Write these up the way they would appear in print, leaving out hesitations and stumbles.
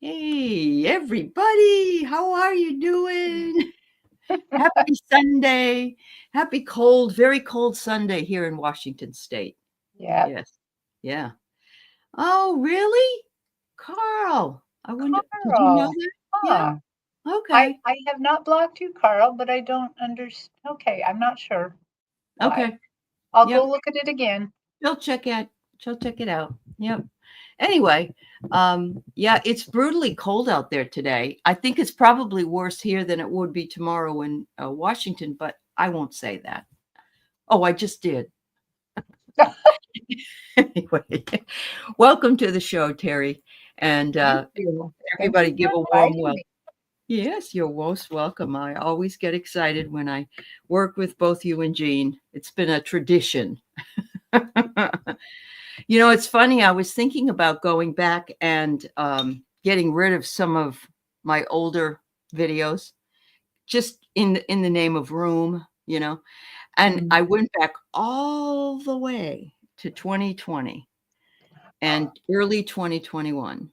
Hey, everybody. How are you doing? Happy Sunday. Happy cold, very cold Sunday here in Washington State. Yeah, Yes. Yeah. Oh, really? Carl, I wonder, did you know Carl. that? Yeah. Huh. I Okay. I have not blocked you, Carl, but I don't understand. Okay, I'm not sure why. Okay. I'll go Yep. look at it again. She'll check it. She'll check it out. Yep. Anyway, yeah, it's brutally cold out there today. I think it's probably worse here than it would be tomorrow in Washington, but I won't say that. Oh, I just did. Anyway, welcome to the show, Terry, and Thank you. Thank you everybody for give a warm inviting welcome. me. Yes, you're most welcome. I always get excited when I work with both you and Jean. It's been a tradition. It's funny. I was thinking about going back and getting rid of some of my older videos, just in the name of room. And Mm. I went back all the way to 2020 and early 2021.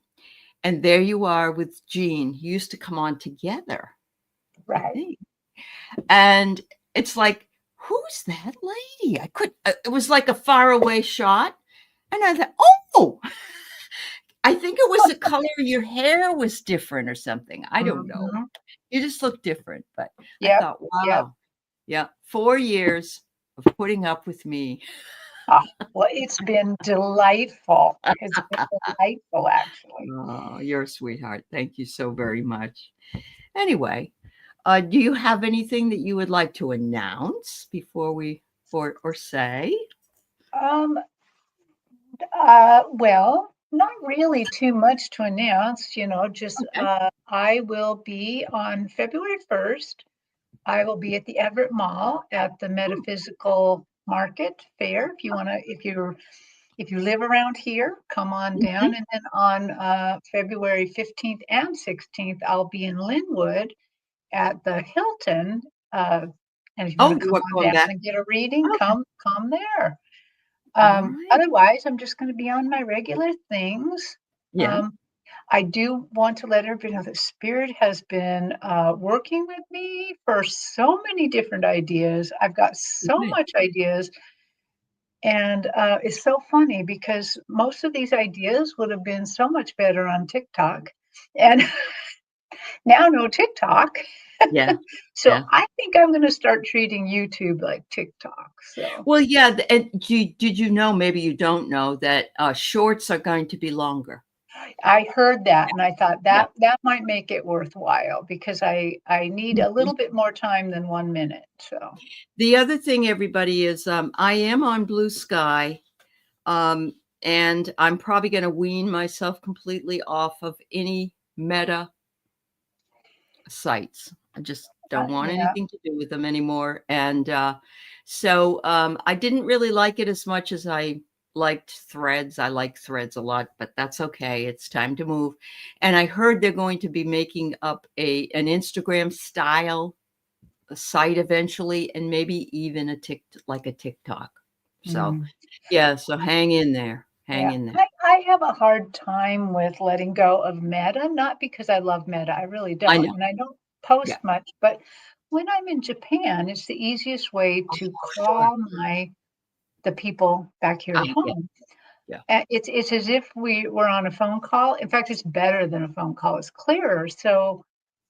And there you are with Jean. You used to come on together, I Right. think. And it's like, who's that lady? It was like a faraway shot. And I thought, oh, I think it was the color of your hair was different or something. I don't know. Hmm. You just look different. But I Yep. thought, Yep. wow, yeah, 4 years of putting up with me. Ah, well, it's been delightful. It's been delightful, actually. Oh, you're a sweetheart. Thank you so very much. Anyway, do you have anything that you would like to announce before we or say? Um, well, not really too much to announce, just Okay. I will be on February 1st. I will be at the Everett Mall at the Hmm. Metaphysical Market Fair. If you live around here, come on Mhm. down. And then on February 15th and 16th, I'll be in Linwood at the Hilton. Uh, and if you want Oh, to you come are on going down back? and get a reading, Okay. come there. All right. Otherwise, I'm just going to be on my regular things. Yeah. Um, I do want to let everybody know that Spirit has been working with me for so many different ideas. I've got so Good. much ideas, and it's so funny because most of these ideas would have been so much better on TikTok, and now no TikTok. Yeah. So Yeah. I think I'm going to start treating YouTube like TikTok. So Well, yeah, and did you know, maybe you don't know, that, shorts are going to be longer? I heard that and I thought Yeah. that might make it worthwhile because I need a Mhm. little bit more time than 1 minute. So The other thing, everybody, is, I am on Blue Sky, um, and I'm probably gonna wean myself completely off of any Meta sites. I just don't want yeah, anything to do with them anymore, and, I didn't really like it as much as I liked Threads. I like Threads a lot, but that's okay. It's time to move, and I heard they're going to be making up an Instagram style site eventually, and maybe even a TikTok. So, mm, yeah, so hang in there. Hang yeah. in there. I have a hard time with letting go of Meta, not because I love Meta, I really I don't, know. and I don't post Yeah. much. But when I'm in Japan, it's the easiest way Oh, to sure. call the people back here I at get home. Yeah. It's as if we were on a phone call. In fact, it's better than a phone call. It's clearer. So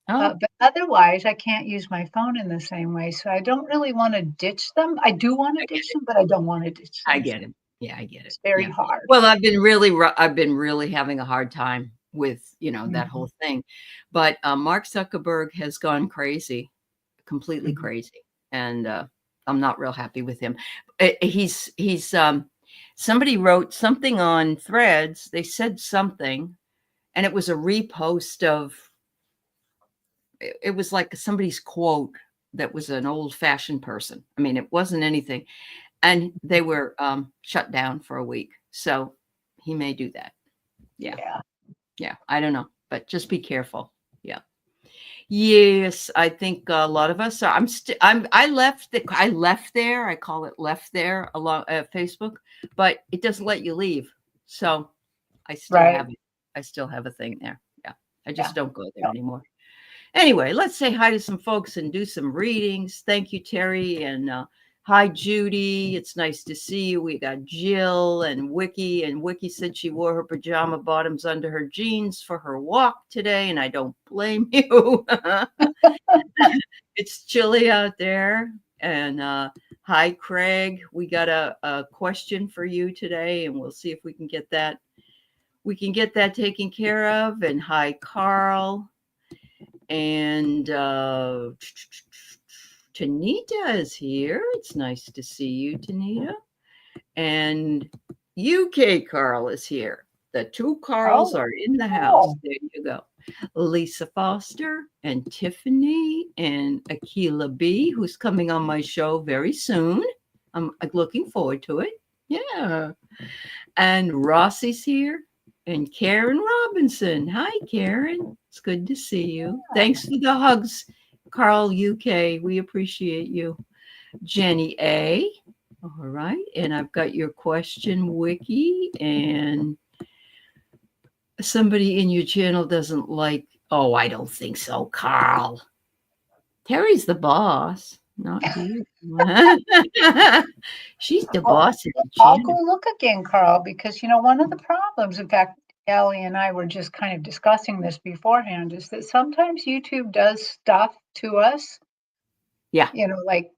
Oh, but otherwise, I can't use my phone in the same way. So I don't really want to ditch them. I do want to I get ditch it. them, but I don't want to ditch I them. So get it. Yeah, I get it. it's very Yeah. hard. Well, I've been really having a hard time with, that Mhm, whole thing. But, Mark Zuckerberg has gone crazy, completely mhm. crazy, and, I'm not real happy with him. Somebody wrote something on Threads, they said something, and it was a repost of it was like somebody's quote that was an old-fashioned person. I mean, it wasn't anything, and they were, shut down for a week, so he may do that. Yeah, Yeah. yeah, I don't know, but just be careful. Yeah. Yes, I think a lot of us are. I left there, I call it left there along, Facebook, but it doesn't let you leave, so I still Right. have it. I still have a thing there. Yeah. I Yeah. just don't go there No. anymore. Anyway, let's say hi to some folks and do some readings. Thank you, Teri. And hi, Judy. It's nice to see you. We got Jill and Wiki. And Wiki said she wore her pajama bottoms under her jeans for her walk today. And I don't blame you. It's chilly out there. And hi, Craig. We got a question for you today. And we'll see if we can get that. We can get that taken care of. And hi, Carl. And Tanita is here. It's nice to see you, Tanita. And UK Carl is here. The two Carls Oh, are in the house. oh, There you go. Lisa Foster and Tiffany and Akila B, who's coming on my show very soon. I'm looking forward to it. Yeah. And Rossi's here. And Karen Robinson. Hi, Karen. It's good to see you. Thanks for the hugs, Carl UK. We appreciate you. Jenny A. All right. And I've got your question, Wiki. And somebody in your channel doesn't like, oh, I don't think so, Carl. Teri's the boss, not you. She's the well, boss of the I'll go channel. look again, Carl, because one of the problems, in fact, Ellie and I were just kind of discussing this beforehand, is that sometimes YouTube does stuff to us, Yeah. like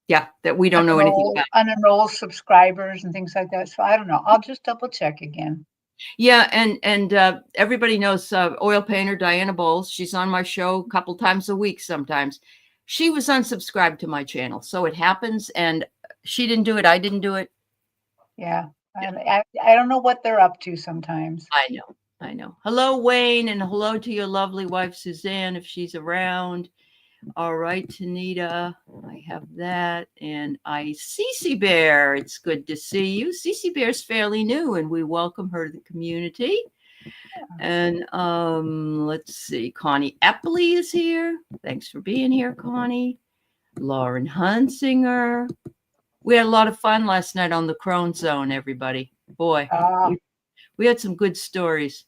Yeah. That we don't know anything about. unenrolled subscribers and things like that. So I don't know. I'll just double check again. Yeah, and everybody knows oil painter Diana Bowles. She's on my show a couple times a week sometimes. She was unsubscribed to my channel, so it happens. And she didn't do it. I didn't do it. Yeah. I don't know what they're up to sometimes. I know. Hello, Wayne, and hello to your lovely wife Suzanne if she's around. All right, Tanita, I have that. And Cece Bear, it's good to see you. Cece Bear's fairly new, and we welcome her to the community. And let's see, Connie Epley is here. Thanks for being here, Connie. Lauren Hunsinger. We had a lot of fun last night on the Crone Zone, everybody. Boy, we had some good stories.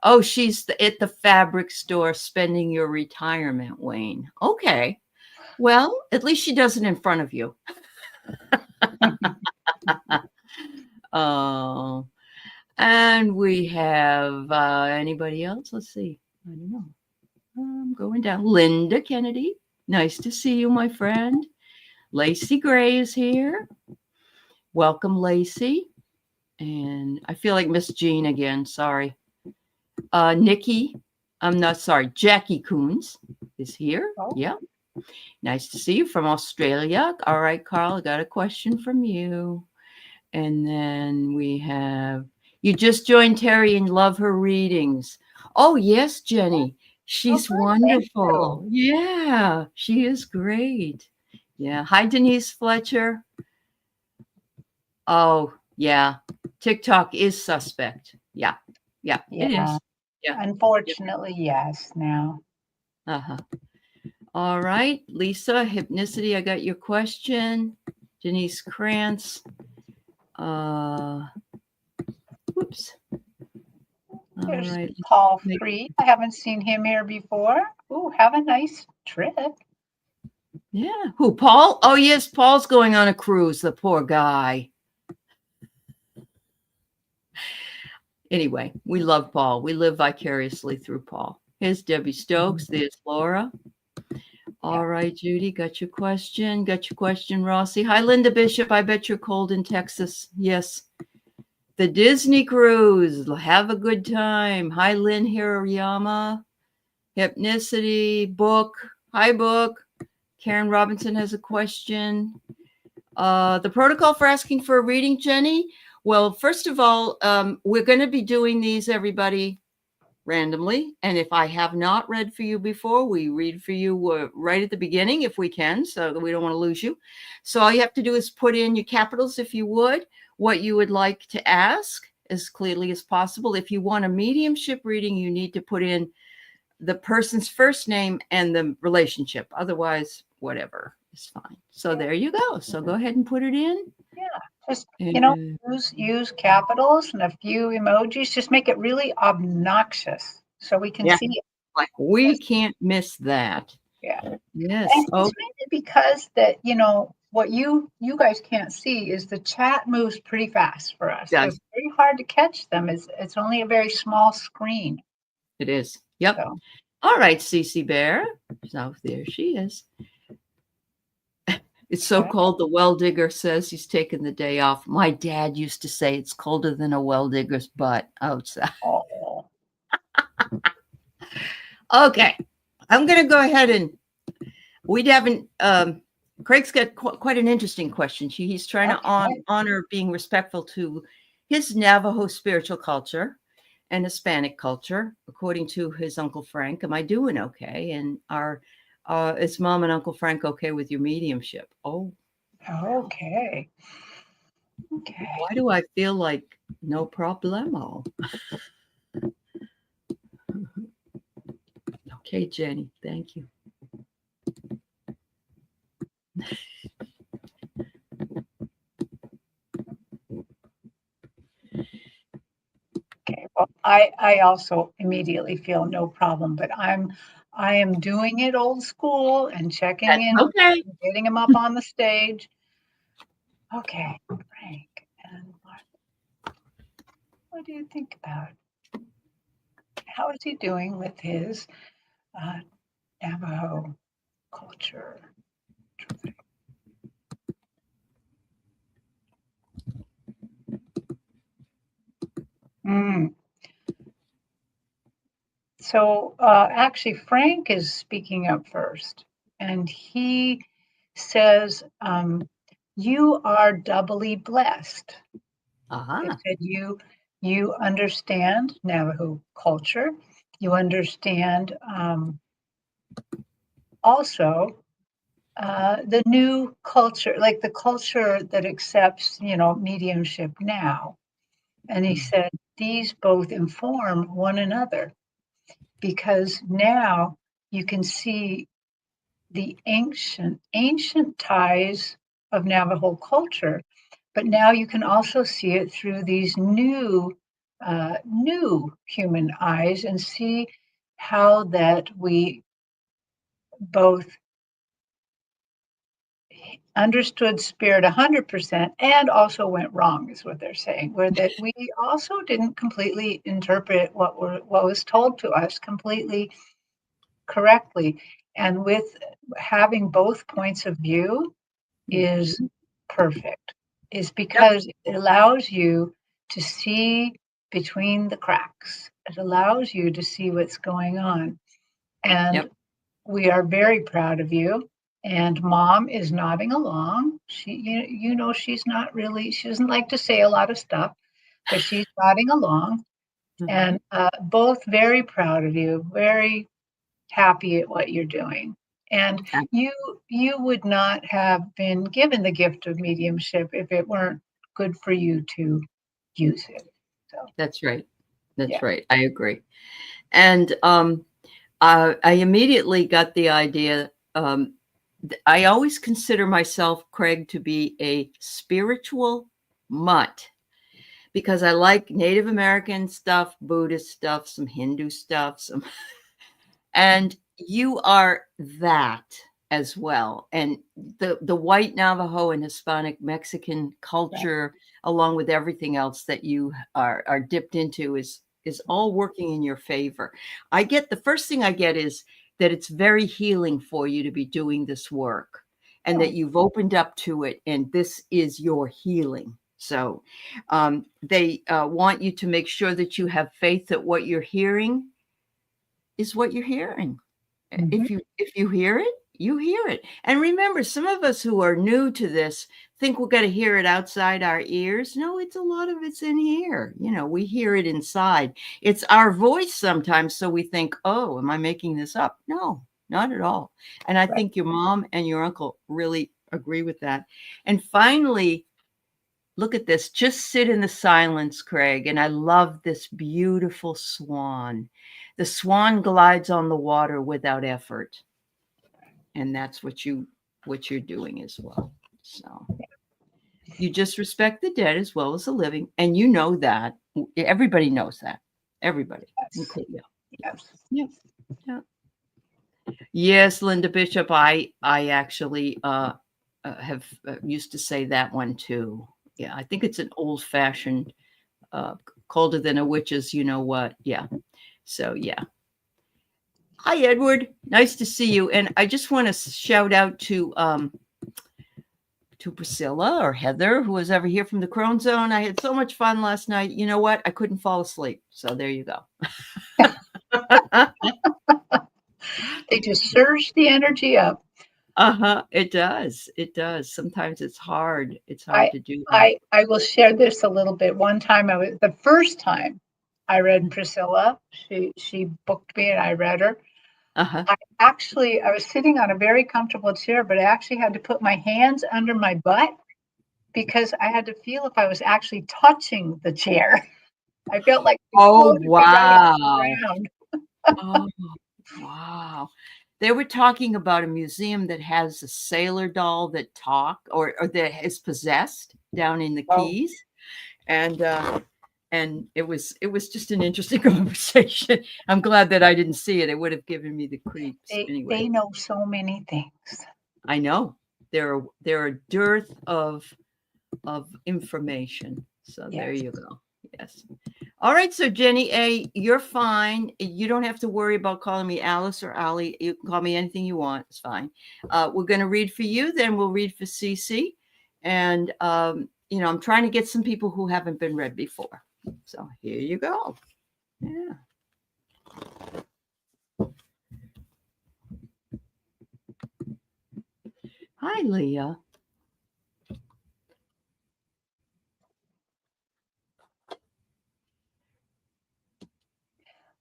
Oh, she's at the fabric store spending your retirement, Wayne. Okay. Well, at least she does it in front of you. Oh. And we have anybody else? Let's see. I don't know. I'm going down. Linda Kennedy. Nice to see you, my friend. Lacey Gray is here. Welcome, Lacey. And I feel like Miss Jean again. Sorry. Nikki. I'm not sorry. Jackie Coons is here. Oh. Yeah. Nice to see you from Australia. All right, Carl, I got a question from you. And then we have, you just joined Teri and love her readings. Oh, yes, Jenny. She's wonderful. Yeah, she is great. Yeah. Hi, Denise Fletcher. Oh, yeah. TikTok is suspect. Yeah. Yeah, it is. Yeah. Unfortunately, yes, now. Uh-huh. All right, Lisa, Hypnicity, I got your question. Denise Krantz. Whoops. There's All right. Paul Free. I haven't seen him here before. Ooh, have a nice trip. Yeah. Who, Paul? Oh, yes, Paul's going on a cruise, the poor guy. Anyway, we love Paul. We live vicariously through Paul. Here's Debbie Stokes. There's Laura. All right, Judy, got your question. Got your question, Rossi. Hi, Linda Bishop. I bet you're cold in Texas. Yes. The Disney cruise. Have a good time. Hi, Lynn Hirayama. Hypnicity. Book. Hi, Book. Karen Robinson has a question. The protocol for asking for a reading, Jenny. Well, first of all, we're going to be doing these, everybody, randomly. And if I have not read for you before, we read for you right at the beginning if we can, so that we don't want to lose you. So all you have to do is put in your capitals, if you would, what you would like to ask as clearly as possible. If you want a mediumship reading, you need to put in the person's first name and the relationship. Otherwise, whatever is fine. So there you go. So go ahead and put it in. Yeah, just use capitals and a few emojis. Just make it really obnoxious so we can see it. Like, we can't miss that. Yeah. Yes. And Oh, it's mainly because that, what you guys can't see is the chat moves pretty fast for us. So does. it's very hard to catch them. It's only a very small screen. It is. Yep. So All right, Cece Bear. So there she is. It's so okay. cold. The well digger says he's taking the day off. My dad used to say it's colder than a well digger's butt outside. Oh, Okay. I'm going to go ahead and we haven't. Craig's got quite an interesting question. He's trying to okay. honor being respectful to his Navajo spiritual culture and Hispanic culture, according to his Uncle Frank. Am I doing okay? And is Mom and Uncle Frank okay with your mediumship? Oh, Okay. Okay. why do I feel like no problemo? Okay, Jenny, thank you. Okay. Well, I also immediately feel no problem, but I am doing it old school and checking That's in, okay. getting him up on the stage. Okay, Frank, and what do you think about? How is he doing with his Navajo culture? Mm. So actually, Frank is speaking up first, and he says, "You are doubly blessed." They Uh-huh. said you understand Navajo culture. You understand also the new culture, like the culture that accepts, mediumship now. And he said these both inform one another because now you can see the ancient ties of Navajo culture, but now you can also see it through these new human eyes and see how that we both understood spirit 100% and also went wrong is what they're saying, where that we also didn't completely interpret what was told to us completely correctly, and with having both points of view is Mhm. perfect, is Yep. because it allows you to see between the cracks. It allows you to see what's going on. And Yep. we are very proud of you. And Mom is nodding along. She's not really, she doesn't like to say a lot of stuff, but she's nodding along. Mhm. And both very proud of you, very happy at what you're doing. And you you would not have been given the gift of mediumship if it weren't good for you to use it. So That's right. yeah. That's right. I agree. And I immediately got the idea. I always consider myself, Craig, to be a spiritual mutt because I like Native American stuff, Buddhist stuff, some Hindu stuff, and you are that as well. And the white Navajo and Hispanic Mexican Right. culture, along with everything else that you are dipped into, is all working in your favor. I get the first thing I get is that it's very healing for you to be doing this work and that Oh, you've opened up to it and this is your healing. So they want you to make sure that you have faith that what you're hearing is what you're hearing. mhm. If you hear it, you hear it. And remember, some of us who are new to this think we're going to hear it outside our ears. No, it's a lot of it's in here. We hear it inside. It's our voice sometimes, so we think, "Oh, am I making this up?" No, not at all. And I Right. think your mom and your uncle really agree with that. And finally, look at this. Just sit in the silence, Craig. And I love this beautiful swan. The swan glides on the water without effort. And that's what you're doing as well. So you just respect the dead as well as the living. And you know that. Everybody knows that. Everybody, Yes. including you. Yeah. Yes. Yeah. Yeah. Yes, Linda Bishop. I actually have used to say that one too. Yeah, I think it's an old fashioned colder than a witch's. You know what? Yeah. So yeah. Hi, Edward. Nice to see you. And I just want to shout out to Priscilla or Heather, who was ever here from the Crone Zone. I had so much fun last night. You know what? I couldn't fall asleep. So there you go. They just surge the energy up. Uh-huh. It does. It does. Sometimes it's hard. It's hard I to do that. I will share this a little bit. One time the first time I read Priscilla, she booked me and I read her. Uh-huh. I was sitting on a very comfortable chair, but I actually had to put my hands under my butt because I had to feel if I was actually touching the chair. I felt like it Oh, floated me right off the wow. ground. Oh, wow. They were talking about a museum that has a sailor doll that or that is possessed down in the Oh, Keys. And it was just an interesting conversation. I'm glad that I didn't see it. It would have given me the creeps they anyway. know so many things. I know there are a dearth of information. So there Yes. you go. Yes. All right. So Jenny A, you're fine. You don't have to worry about calling me Alice or Ali. You can call me anything you want. It's fine. We're going to read for you. Then we'll read for Cece. And I'm trying to get some people who haven't been read before. So here you go. Yeah. Hi, Leah.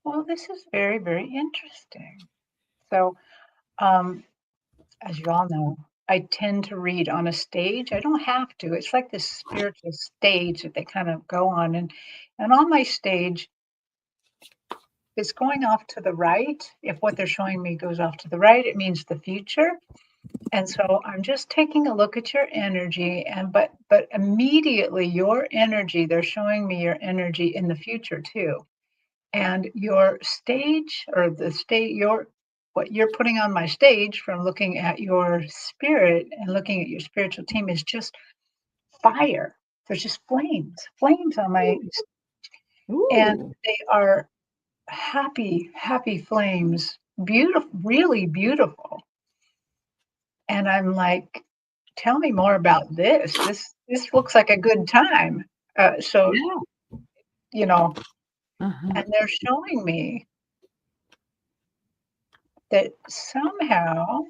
Well, this is very, very interesting. So, um, as you all know, I tend to read on a stage. I don't have to. It's like this spiritual stage that they kind of go on, and on my stage, it's going off to the right. If what they're showing me goes off to the right, it means the future. And so I'm just taking a look at your energy, and but immediately your energy, they're showing me your energy in the future too. And your stage or the state your what you're putting on my stage from looking at your spirit and looking at your spiritual team is just fire. There's just flames on my, and Ooh. they are happy, happy flames, beautiful, really beautiful. And I'm like, tell me more about this. This looks like a good time. So Yeah. you know, Uh-huh. and they're showing me that somehow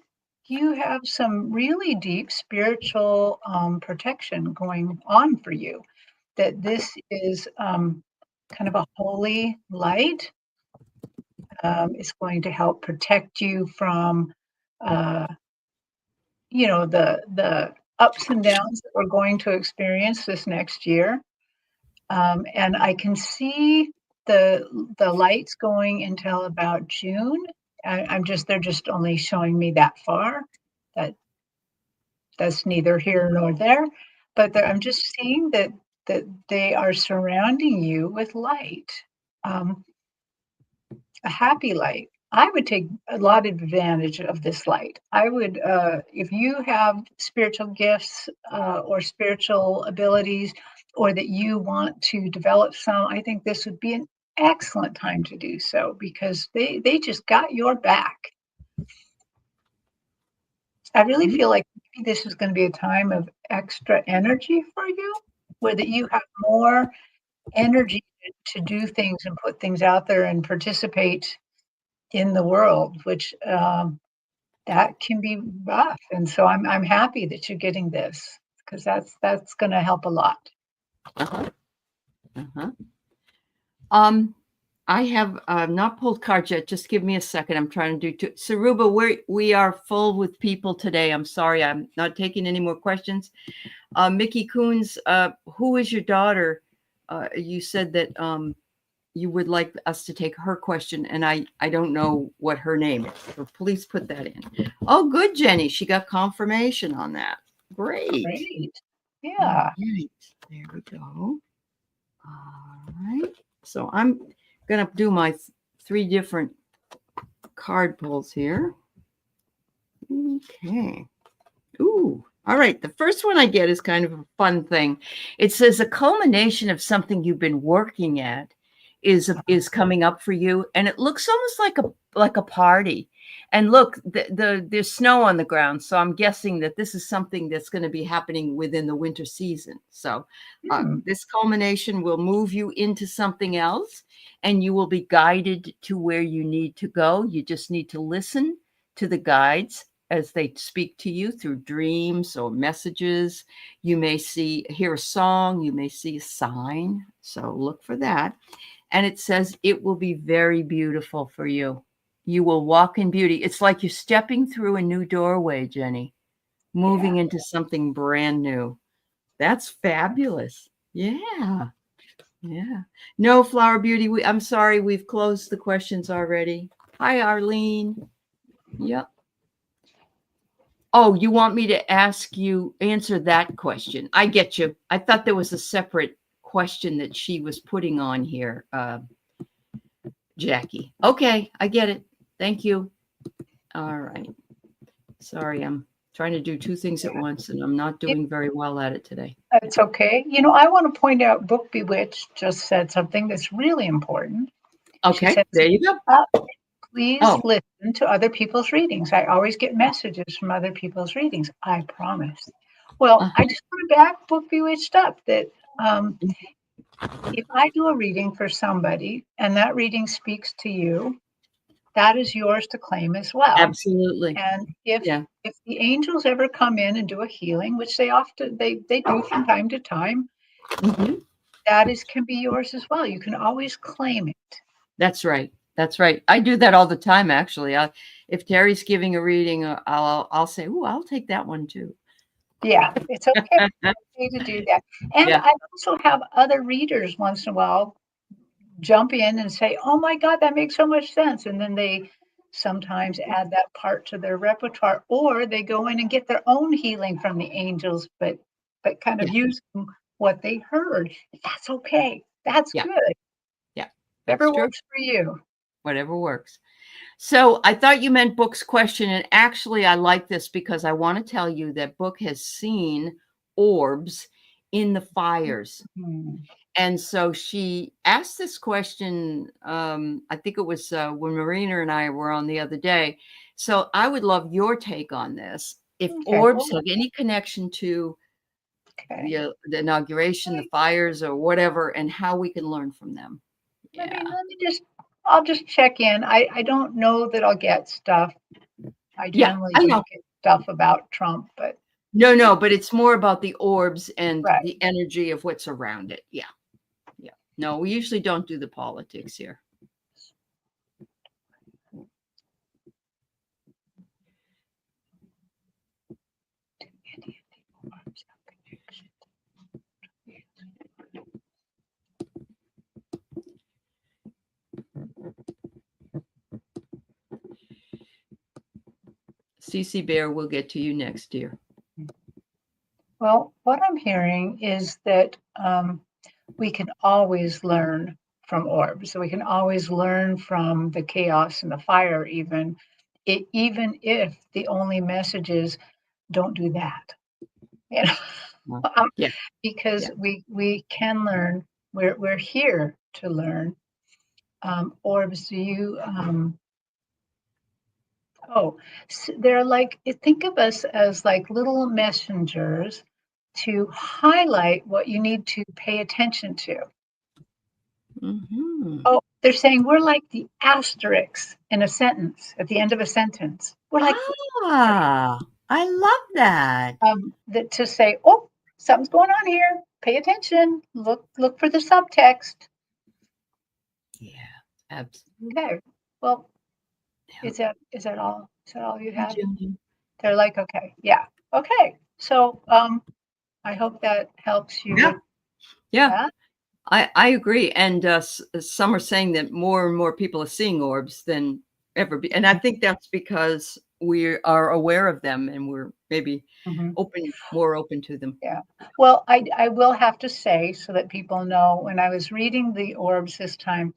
you have some really deep spiritual protection going on for you. That this is kind of a holy light. It's going to help protect you from, uh, the ups and downs that we're going to experience this next year. And I can see the lights going until about June. They're just only showing me that far. That that's neither here nor there. But I'm just seeing that they are surrounding you with light, um, a happy light. I would take a lot of advantage of this light. I would, if you have spiritual gifts or spiritual abilities, or that you want to develop some, I think this would be an excellent time to do so because they just got your back. I really feel like maybe this is going to be a time of extra energy for you, where that you have more energy to do things and put things out there and participate in the world, which that can be rough. And so I'm happy that you're getting this because that's going to help a lot. Uh-huh. Uh-huh. Um, I have not pulled cards yet. Just give me a second. I'm trying to do two. Saruba, we are full with people today. I'm sorry. I'm not taking any more questions. Mickey Coons, who is your daughter? You said that you would like us to take her question, and I don't know what her name is. So please put that in. Oh, good, Jenny. She got confirmation on that. Great. Great. All Yeah. right. There we go. All right. So I'm going to do my three different card pulls here. Okay. Ooh. All right. The first one I get is kind of a fun thing. It says a culmination of something you've been working at is coming up for you, and it looks almost like a party. And look, there's snow on the ground, so I'm guessing that this is something that's going to be happening within the winter season. So this culmination will move you into something else, and you will be guided to where you need to go. You just need to listen to the guides as they speak to you through dreams or messages. You may hear a song, you may see a sign. So look for that. And it says it will be very beautiful for you. You will walk in beauty. It's like you're stepping through a new doorway, Jenny, moving into something brand new. That's fabulous. Yeah. Yeah. No, Flower Beauty, I'm sorry, we've closed the questions already. Hi, Arlene. Yep. Oh, you want me to answer that question? I get you. I thought there was a separate question that she was putting on here, Jackie. Okay, I get it. Thank you. All right. Sorry, I'm trying to do two things at once, and I'm not doing very well at it today. That's okay. I want to point out Book Bewitched just said something that's really important. Okay, says, there you go. Please listen to other people's readings. I always get messages from other people's readings. I promise. Well, I just want to back Book Bewitched up that if I do a reading for somebody and that reading speaks to you, that is yours to claim as well. Absolutely. And if the angels ever come in and do a healing, which they often they do from time to time, that can be yours as well. You can always claim it. That's right. That's right. I do that all the time, actually. If Teri's giving a reading, I'll say, "Ooh, I'll take that one too." Yeah, it's okay to do that. And I also have other readers once in a while jump in and say, "Oh my God, that makes so much sense," and then they sometimes add that part to their repertoire, or they go in and get their own healing from the angels, but kind of using what they heard. That's okay. That's good. Yeah, whatever works for you. Whatever works. So I thought you meant Book's question, and actually I like this because I want to tell you that Book has seen orbs in the fires. And so she asked this question, I think it was when Marina and I were on the other day. So I would love your take on this. If orbs have any connection to the inauguration, the fires, or whatever, and how we can learn from them. I'll just check in. I don't know that I'll get stuff. I generally don't get stuff about Trump, but no, but it's more about the orbs and the energy of what's around it. Yeah. No, we usually don't do the politics here. CC Bear will get to you next, dear. Well, what I'm hearing is that we can always learn from orbs. So we can always learn from the chaos and the fire, even if the only message is don't do that. Because we can learn. We're here to learn. Orbs, do you? So they're like, think of us as like little messengers to highlight what you need to pay attention to. Oh, they're saying we're like the asterisks in a sentence, at the end of a sentence. We're like, I love that. That to say, oh, something's going on here. Pay attention. Look for the subtext. Yeah, absolutely. Okay. Well, is that all? Is that all you have? They're like, okay, yeah, okay. So, I hope that helps you. Yeah. I agree. And some are saying that more and more people are seeing orbs than ever. And I think that's because we are aware of them and we're maybe more open to them. Yeah. Well, I will have to say, so that people know, when I was reading the orbs this time,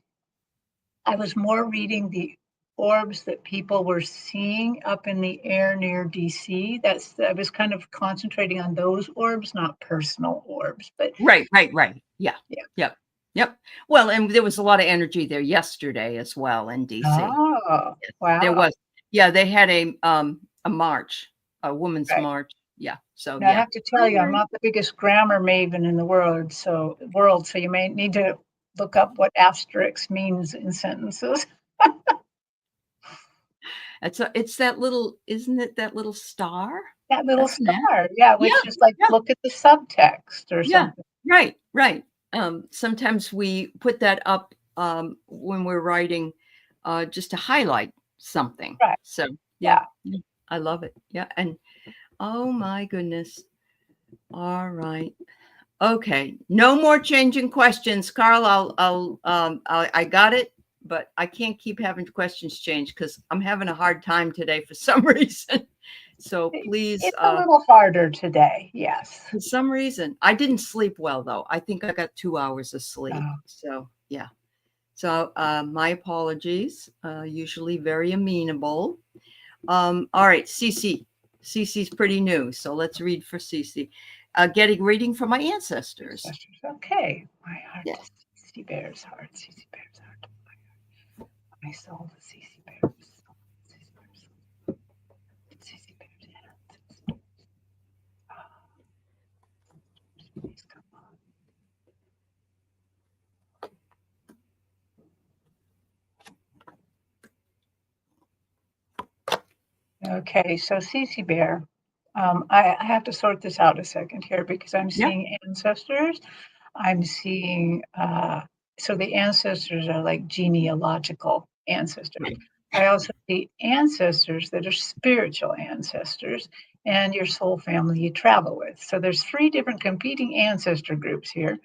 I was more reading the orbs that people were seeing up in the air near DC. I was kind of concentrating on those orbs, not personal orbs, but Right. Yeah. yeah. Yep. Well, and there was a lot of energy there yesterday as well in DC. Oh, Yes, there wow. was. Yeah, they had a march, a women's Right. march. Yeah. So Now I yeah. have to tell you, I'm not the biggest grammar maven in the world, so you may need to look up what asterisk means in sentences. It's that little, isn't it that little star? That little That's an star, yeah, Yeah, which is like, yeah, look at the subtext or yeah. something. Right. Sometimes we put that up when we're writing just to highlight something. Right, So yeah. yeah, I love it. Yeah. And oh my goodness. All right. Okay. No more changing questions. Carl, I got it, but I can't keep having questions changed because I'm having a hard time today for some reason. So please, It's a little harder today, yes. for some reason, I didn't sleep well though. I think I got 2 hours of sleep. Oh, So yeah. So my apologies. Usually very amenable. All right, Cece. Cece's pretty new, so let's read for Cece. Getting reading from my ancestors. okay. My heart Yeah. is Cece Bear's heart, Cece Bear's heart. My soul is Cece Bear's soul, Cece Bear's soul, Cece Bear's hands. Please come on. Okay, so Cece Bear, I have to sort this out a second here because I'm Yeah. seeing ancestors. I'm seeing, so the ancestors are like genealogical ancestors. Right. I also see ancestors that are spiritual ancestors and your soul family you travel with. So there's 3 different competing ancestor groups here.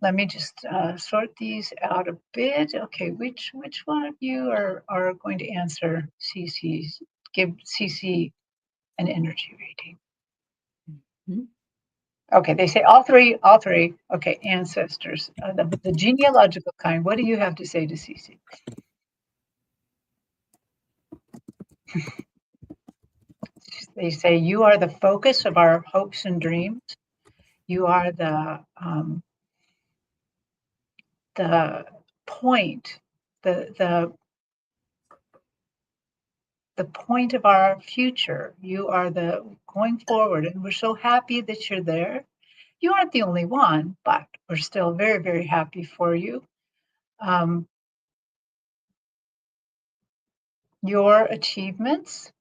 Let me just sort these out a bit. Okay, which one of you are going to answer give CC an energy reading? Mhm. Okay, they say all three. Okay, ancestors, the genealogical kind. What do you have to say to Cece? They say you are the focus of our hopes and dreams. You are the point, the the point of our future. You are the going forward, and we're so happy that you're there. You aren't the only one, but we're still very, very happy for you. Um, your achievements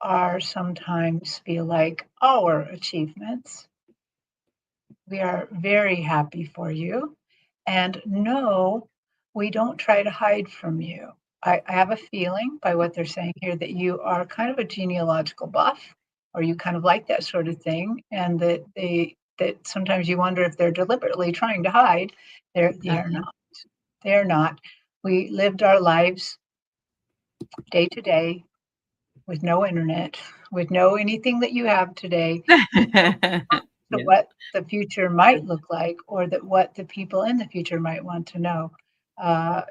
are sometimes feel like our achievements. We are very happy for you. And no, we don't try to hide from you. I have a feeling by what they're saying here that you are kind of a genealogical buff, or you kind of like that sort of thing, and that sometimes you wonder if they're deliberately trying to hide. They are Uh-huh. not. They're not. We lived our lives day to day with no internet, with no anything that you have today, to Yeah. what the future might look like or that what the people in the future might want to know.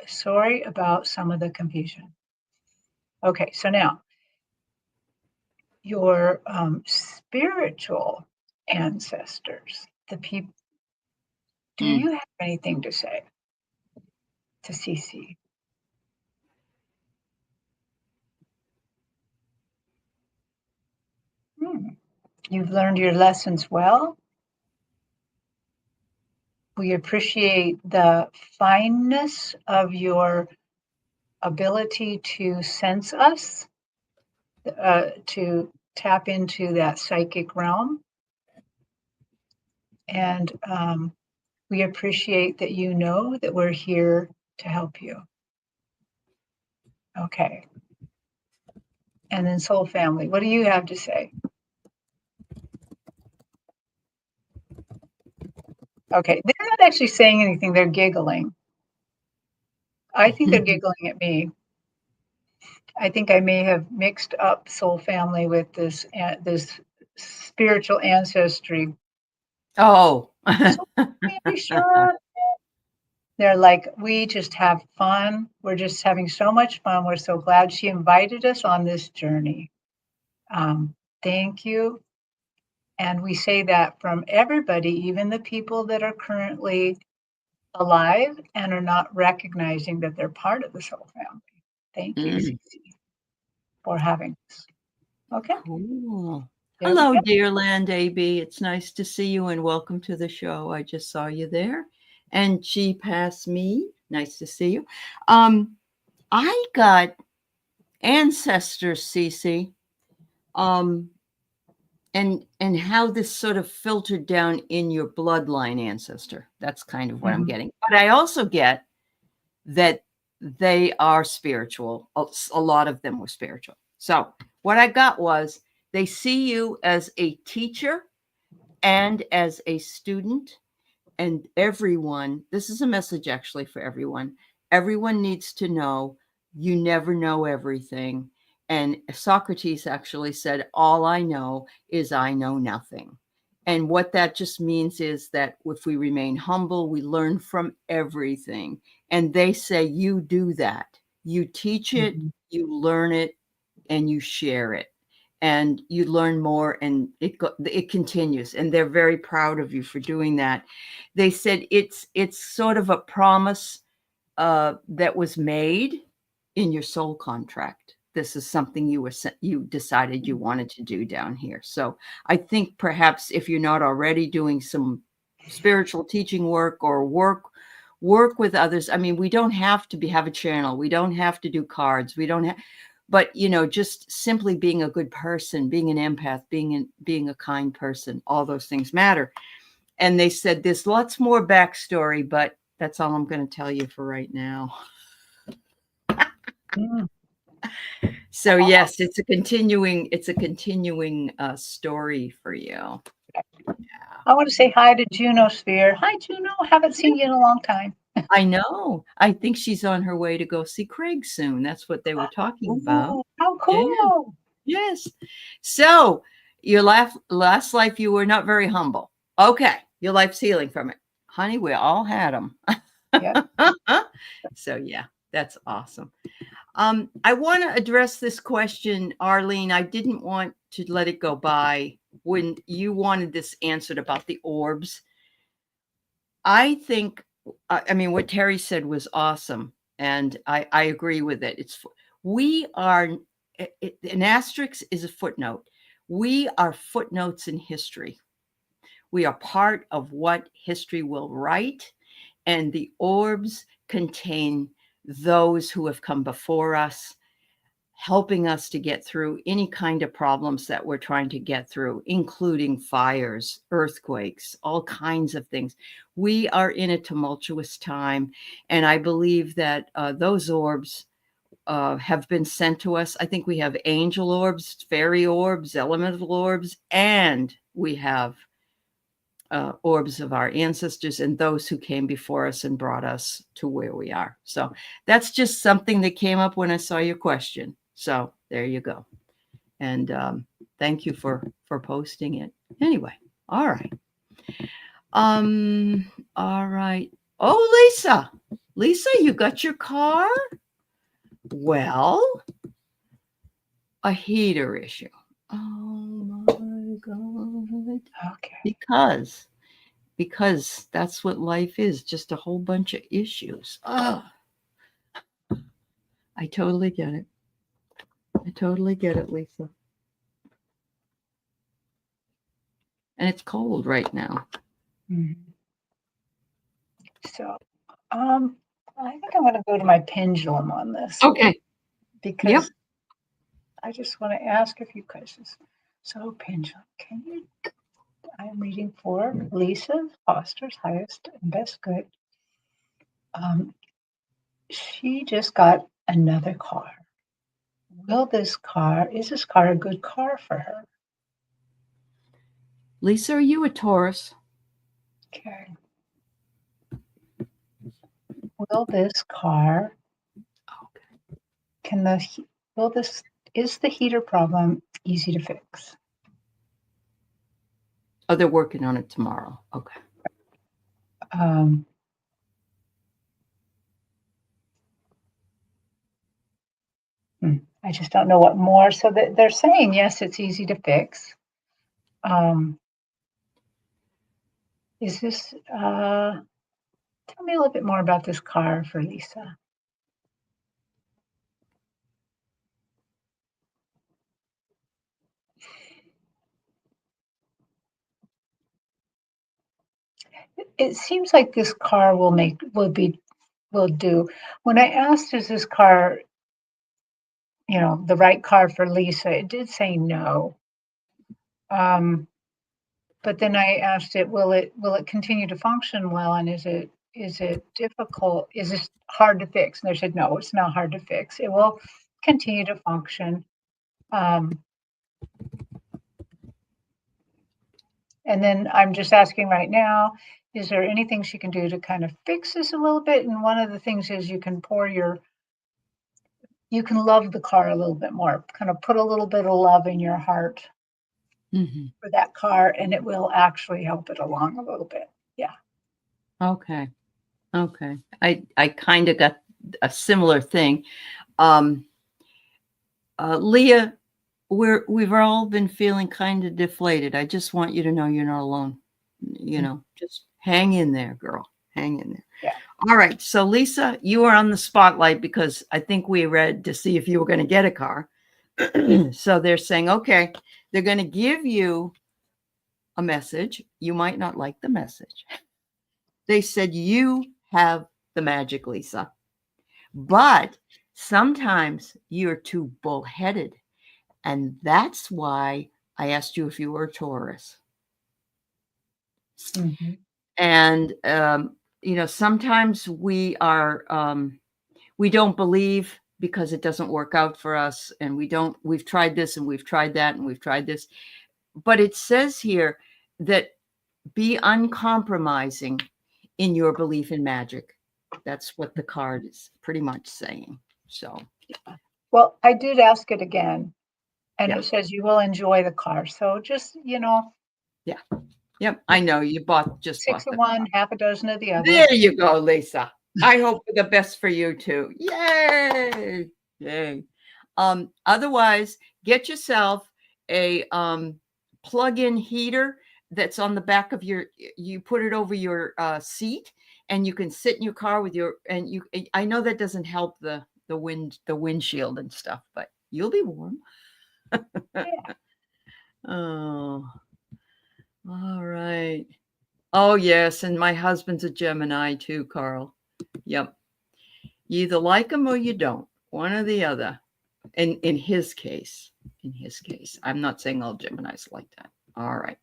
Sorry about some of the confusion. Okay, so now your spiritual ancestors, the people, do Mm. you have anything to say to Cece? Hmm. You've learned your lessons well. We appreciate the fineness of your ability to sense us, to tap into that psychic realm. And we appreciate that you know that we're here to help you. Okay. And then soul family, what do you have to say? Okay, they're not actually saying anything, they're giggling. I think they're giggling at me. I think I may have mixed up soul family with this spiritual ancestry. Oh. So maybe sure. They're like, we just have fun. We're just having so much fun. We're so glad she invited us on this journey. Thank you. And we say that from everybody, even the people that are currently alive and are not recognizing that they're part of the soul family. Thank you, Cece, for having us. Okay. Cool. There we Hello, go. dear Land AB. It's nice to see you and welcome to the show. I just saw you there. And G past me. Nice to see you. I got ancestors, Cece. And how this sort of filtered down in your bloodline ancestor. That's kind of what I'm getting. But I also get that they are spiritual. A lot of them were spiritual. So what I got was they see you as a teacher and as a student, and everyone, this is a message actually for everyone. Everyone needs to know you never know everything. And Socrates actually said, all I know is I know nothing. And what that just means is that if we remain humble, we learn from everything. And they say, you do that. You teach it, you learn it, and you share it. And you learn more, and it continues. And they're very proud of you for doing that. They said it's sort of a promise that was made in your soul contract. This is something you decided you wanted to do down here. So I think perhaps if you're not already doing some spiritual teaching work or work with others, I mean, we don't have to have a channel. We don't have to do cards. We don't have, but just simply being a good person, being an empath, being a kind person, all those things matter. And they said there's lots more backstory, but that's all I'm going to tell you for right now. So yes, it's a continuing story for you. I want to say hi to Juno Sphere. Hi, Juno. Haven't seen you in a long time. I know. I think she's on her way to go see Craig soon. That's what they were talking about. Oh, how cool. Yeah. Yes. So your last life, you were not very humble. Okay. Your life's healing from it. Honey, we all had them. Yeah. So yeah, that's awesome. I want to address this question, Arlene. I didn't want to let it go by when you wanted this answered about the orbs. I think, I mean, what Teri said was awesome, and I agree with it. We are, an asterisk is a footnote. We are footnotes in history. We are part of what history will write, and the orbs contain those who have come before us, helping us to get through any kind of problems that we're trying to get through, including fires, earthquakes, all kinds of things. We are in a tumultuous time, and I believe that those orbs have been sent to us. I think we have angel orbs, fairy orbs, elemental orbs, and we have orbs of our ancestors and those who came before us and brought us to where we are. So that's just something that came up when I saw your question. So there you go. And thank you for posting it. Anyway, all right. All right. Oh, Lisa, you got your car? Well, a heater issue. Oh my God. Okay. Because that's what life is, just a whole bunch of issues. Oh, I totally get it. I totally get it, Lisa. And it's cold right now. So, I think I'm going to go to my pendulum on this. Okay. Because I just want to ask a few questions. So, pendulum, I'm reading for Lisa Foster's highest and best good. She just got another car. Is this car a good car for her? Lisa, are you a Taurus? Okay. Will this car, is the heater problem easy to fix? Oh, they're working on it tomorrow. Okay. I just don't know what more. So they're saying, yes, it's easy to fix. Is this, tell me a little bit more about this car for Lisa. It seems like this car will do. When I asked, is this car, the right car for Lisa, it did say no. But then I asked it, will it continue to function well, and is it difficult? Is this hard to fix? And they said, no, it's not hard to fix. It will continue to function. And then I'm just asking right now, is there anything she can do to kind of fix this a little bit? And one of the things is you can love the car a little bit more, kind of put a little bit of love in your heart for that car, and it will actually help it along a little bit. Yeah. Okay. I kind of got a similar thing. Leah, we've all been feeling kind of deflated. I just want you to know you're not alone. Just hang in there, girl. Hang in there. Yeah. All right. So Lisa, you are on the spotlight because I think we read to see if you were going to get a car. So they're saying, okay, they're going to give you a message. You might not like the message. They said you have the magic, Lisa. But sometimes you're too bullheaded. And that's why I asked you if you were a Taurus. And, sometimes we don't believe because it doesn't work out for us. And we've tried this and we've tried that and we've tried this. But it says here that be uncompromising in your belief in magic. That's what the card is pretty much saying. So, well, I did ask it again, and it says you will enjoy the car. So just, yeah. Yep. I know you bought 6 the of one, half a dozen of the other. There you go, Lisa. I hope for the best for you too. Yay. Yay. Otherwise, get yourself a plug-in heater that's on the back of you put it over your seat, and you can sit in your car with I know that doesn't help the windshield and stuff, but you'll be warm. Yeah. Oh, all right. Oh yes, and my husband's a Gemini too, Carl. Yep. You either like him or you don't. One or the other. In his case. I'm not saying all Geminis like that. All right.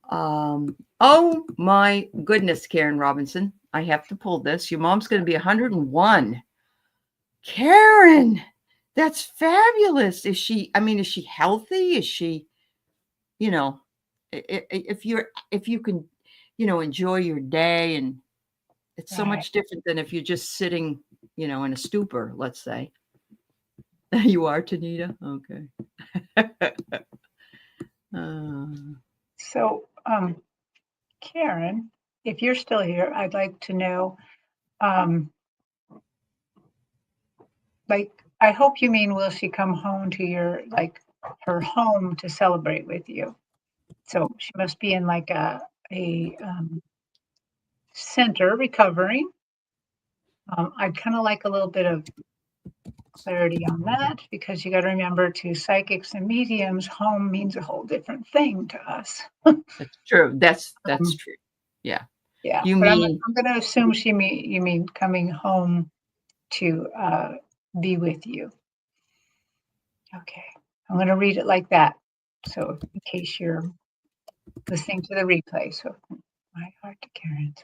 Oh my goodness, Karen Robinson. I have to pull this. Your mom's going to be 101. Karen, that's fabulous. Is she healthy? Is she, if you can, enjoy your day, and it's so much different than if you're just sitting, in a stupor, let's say. You are, Tanita? Okay. So, Karen, if you're still here, I'd like to know, I hope you mean, will she come home to her home to celebrate with you? So she must be in like a center recovering. I'd kind of like a little bit of clarity on that, because you got to remember, to psychics and mediums, home means a whole different thing to us. That's true. That's true. Yeah. Yeah. You But mean I'm going to assume you mean coming home to be with you. Okay. I'm going to read it like that. So in case you're listening to the replay. So my heart to Karen's.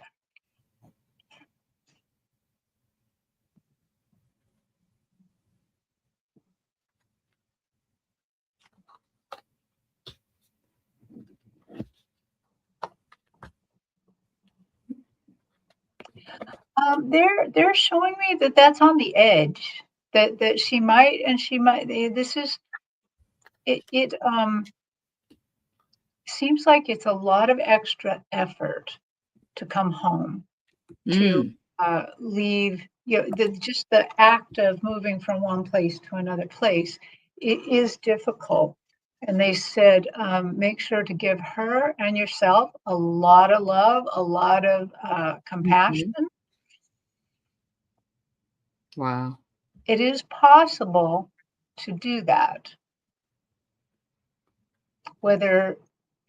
They're showing me that that's on the edge, that she might, this is, it seems like it's a lot of extra effort to come home, to leave just the act of moving from one place to another place, it is difficult. And they said, make sure to give her and yourself a lot of love, a lot of compassion. Mhm. Wow. It is possible to do that. Whether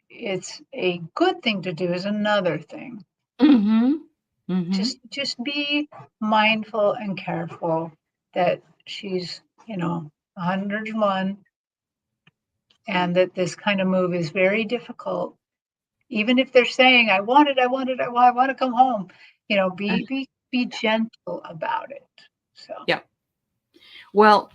it's a good thing to do is another thing. Mhm. Mhm. Just be mindful and careful that she's, 101, and that this kind of move is very difficult. Even if they're saying, I want to come home, be gentle about it. So, Yeah. Well,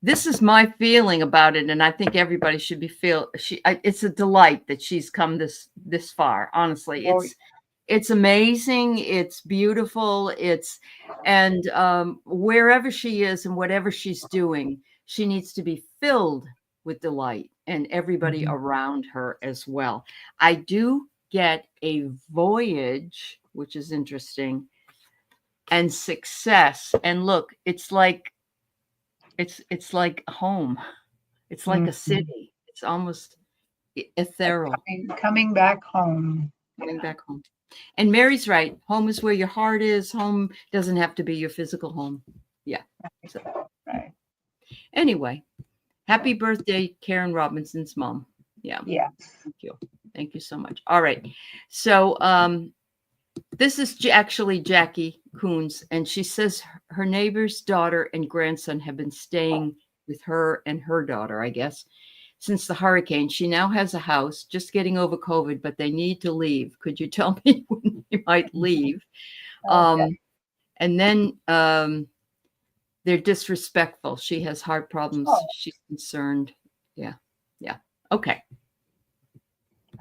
this is my feeling about it, and I think everybody should be it's a delight that she's come this far. Honestly, oh, it's amazing. It's beautiful. And wherever she is and whatever she's doing, she needs to be filled with delight, and everybody mhm. around her as well. I do get a voyage, which is interesting, and success. And look, it's like home. It's like a Mhm. city. It's almost ethereal, Coming back home. coming Yeah, back home. And Mary's right. Home is where your heart is. Home doesn't have to be your physical home. Yeah. So right. anyway, happy birthday, Karen Robinson's mom. Yeah. Yes. Thank you. Thank you so much. All right. So this is actually Jackie Coons, and she says her neighbor's daughter and grandson have been staying with her and her daughter, I guess, since the hurricane. She now has a house, just getting over COVID, but they need to leave. Could you tell me when they might leave? Okay. And then they're disrespectful. She has heart problems. Oh, She's concerned. Yeah. Yeah. Okay.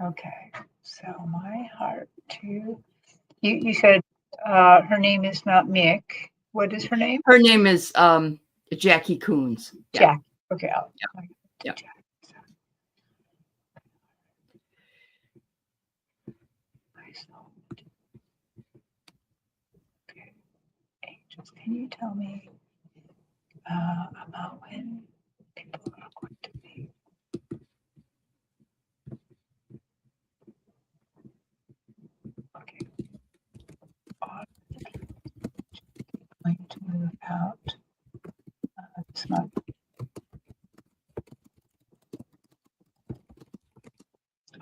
okay. So my heart to you said her name is not Mick. What is her name? Her name is Jackie Coons. Yeah. Jack. Okay, Yeah. Yeah. Jack. Okay. Angels, can you tell me about when people are going to be okay? Are going to move out this month?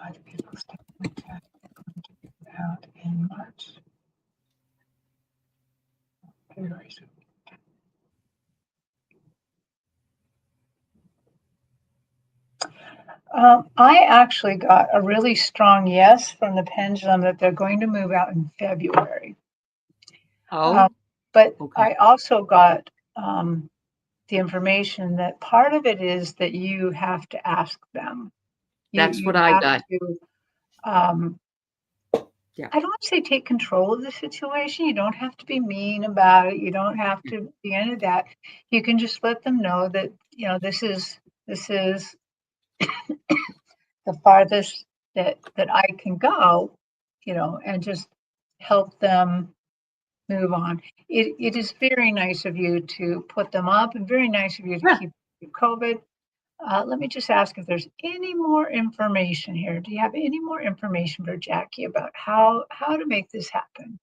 Are the people staying with Jack going to move out in March? February. I actually got a really strong yes from the pendulum that they're going to move out in February. Oh, But okay. I also got the information that part of it is that you have to ask them. That's You what I have got. to, um, Yeah. I don't want to say take control of the situation. You don't have to be mean about it. You don't have to be any of that. You can just let them know that, this is the farthest that I can go, and just help them move on. It is very nice of you to put them up, and very nice of you to Yeah. keep COVID. Let me just ask if there's any more information here. Do you have any more information for Jackie about how to make this happen?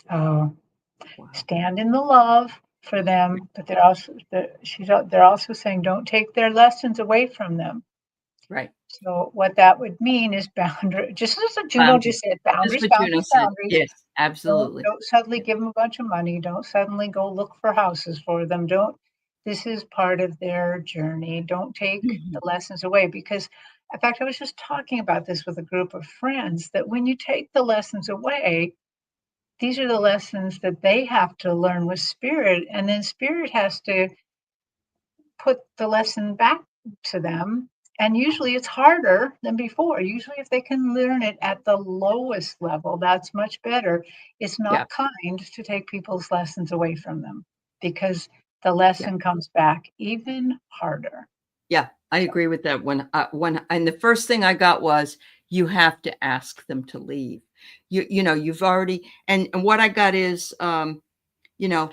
Oh, Wow. stand in the love for them, but they're also saying don't take their lessons away from them. Right. So what that would mean is boundary, just as Juno Boundaries. just said, Just boundaries, what Juno boundaries, said. boundaries. Yes, absolutely. Don't suddenly give them a bunch of money. Don't suddenly go look for houses for them. Don't. This is part of their journey. Don't take the Mhm. lessons away because, in fact, I was just talking about this with a group of friends that when you take the lessons away, these are the lessons that they have to learn with spirit, and then spirit has to put the lesson back to them. And usually it's harder than before. Usually, if they can learn it at the lowest level, that's much better. It's Yeah. not kind to take people's lessons away from them because the Yeah. lesson comes back even harder. Yeah, I So, agree with that. When and the first thing I got was, "You have to ask them to leave." You've already and what I got is, you know,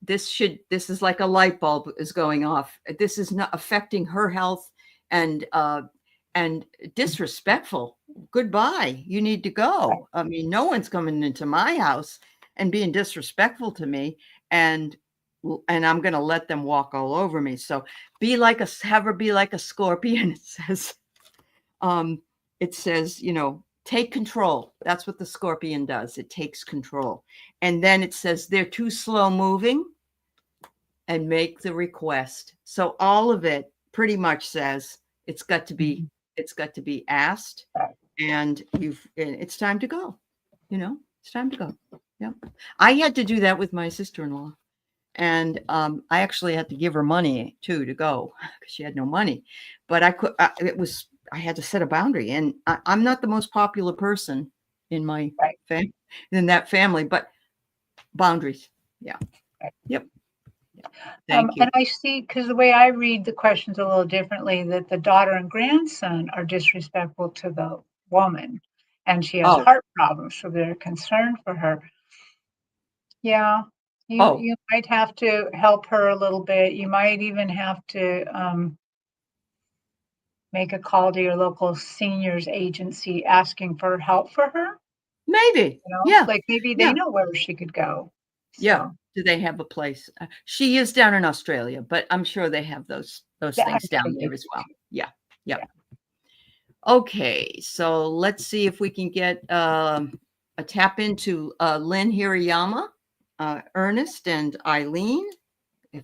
this is like a light bulb is going off. This is not affecting her health and, and disrespectful. Goodbye. You need to right, go. I mean, no one's coming into my house and being disrespectful to me, and and I'm gonna let them walk all over me. So have her be like a scorpion. Um, it says, take control. That's what the scorpion does. It takes control. And then it says they're too slow moving and make the request. So all of it pretty much says it's got to be mhm, it's got to be asked, right, and it's time to go. It's time to go. Yeah. I had to do that with my sister-in-law. And I actually had to give her money too to go because she had no money. But I had to set a boundary, and I'm not the most popular person in my right, fam in that family, but boundaries. Yeah. right. Yep. Yeah. Thank And you. I see, because the way I read the questions a little differently, that the daughter and grandson are disrespectful to the woman, and she has Oh, heart problems, so they're concerned for her. Yeah, you oh, you might have to help her a little bit. You might even have to make a call to your local seniors agency asking for help for her. maybe. You know, Yeah. like maybe they Yeah. know where she could go. Yeah. So Do they have a place? She is down in Australia, but I'm sure they have those I'm things sure down they there as do well. too. Yeah. Yeah. Yep. Okay, so let's see if we can get a tap into Lynn Hirayama, Ernest, and Eileen.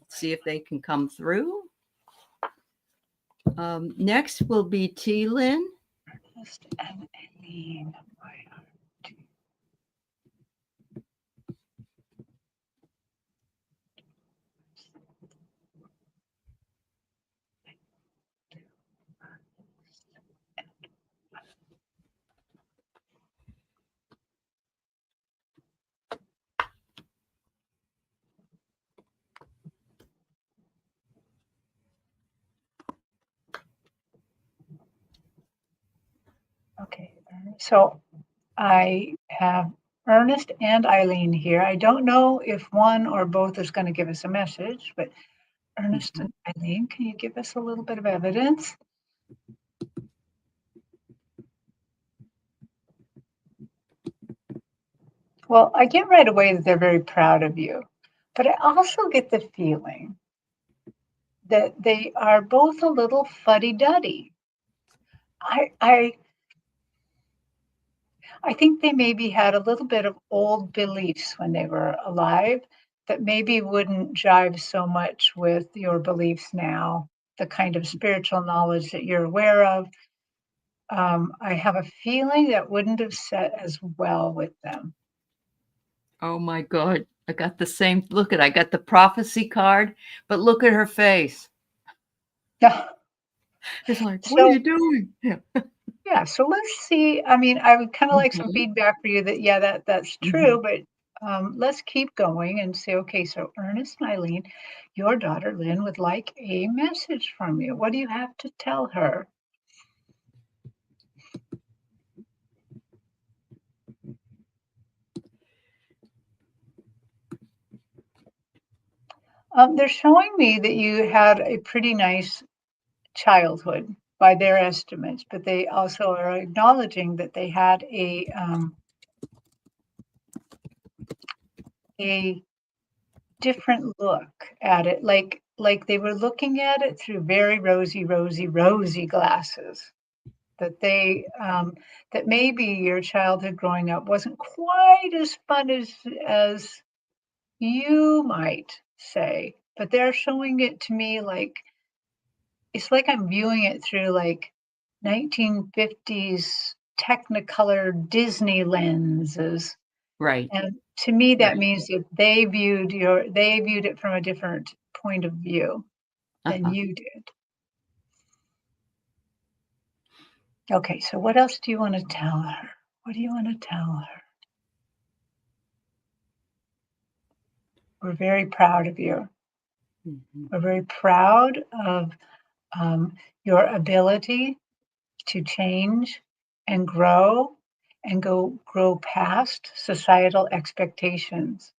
See if they can come through. Next will be T. Lynn. Ernest and Eileen. Okay, so I have Ernest and Eileen here. I don't know if one or both is going to give us a message, but Ernest Mhm. and Eileen, can you give us a little bit of evidence? Well, I get right away that they're very proud of you, but I also get the feeling that they are both a little fuddy-duddy. I I I think they maybe had a little bit of old beliefs when they were alive that maybe wouldn't jive so much with your beliefs now, the kind of spiritual knowledge that you're aware of. I have a feeling that wouldn't have set as well with them. Oh my God, I got the same look at. I got the prophecy card, but look at her face. Yeah. It's like, what are So you doing? Yeah. yeah, so let's see. I mean, I would kind of like some Mhm, feedback for you that yeah, that's mhm. true, but let's keep going and say, okay, so Ernest and Eileen, your daughter Lynn would like a message from you. What do you have to tell her? They're showing me that you had a pretty nice childhood by their estimates, but they also are acknowledging that they had a different look at it, like they were looking at it through very rosy, rosy, rosy glasses. That they that maybe your childhood growing up wasn't quite as fun as you might say, but they're showing it to me like it's like I'm viewing it through like 1950s Technicolor Disney lenses. Right, And to me, that right. means that they viewed it from a different point of view than Uh-huh. you did. Okay, so what else do you want to tell her? What do you want to tell her? We're very proud of you. Mhm. We're very proud of your ability to change and grow past societal expectations.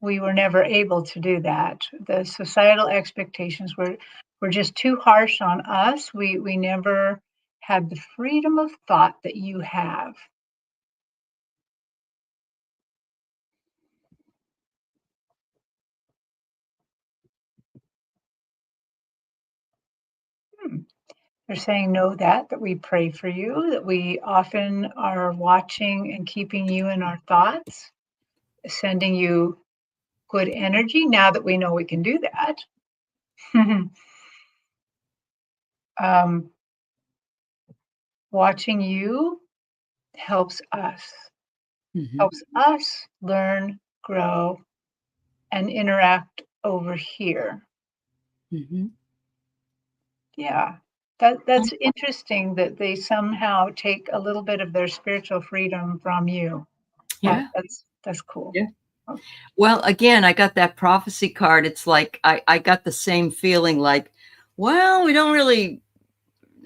We were never able to do that. The societal expectations were just too harsh on us. We never had the freedom of thought that you have. Hmm. They're saying, know that we pray for you, that we often are watching and keeping you in our thoughts, sending you good energy now that we know we can do that. um, Watching you helps Mhm. us learn, grow, and interact over here. Mhm. Yeah. That's interesting that they somehow take a little bit of their spiritual freedom from you. Yeah. That's cool. Yeah. Oh, Well, again, I got that prophecy card. It's like I got the same feeling like, well, we don't really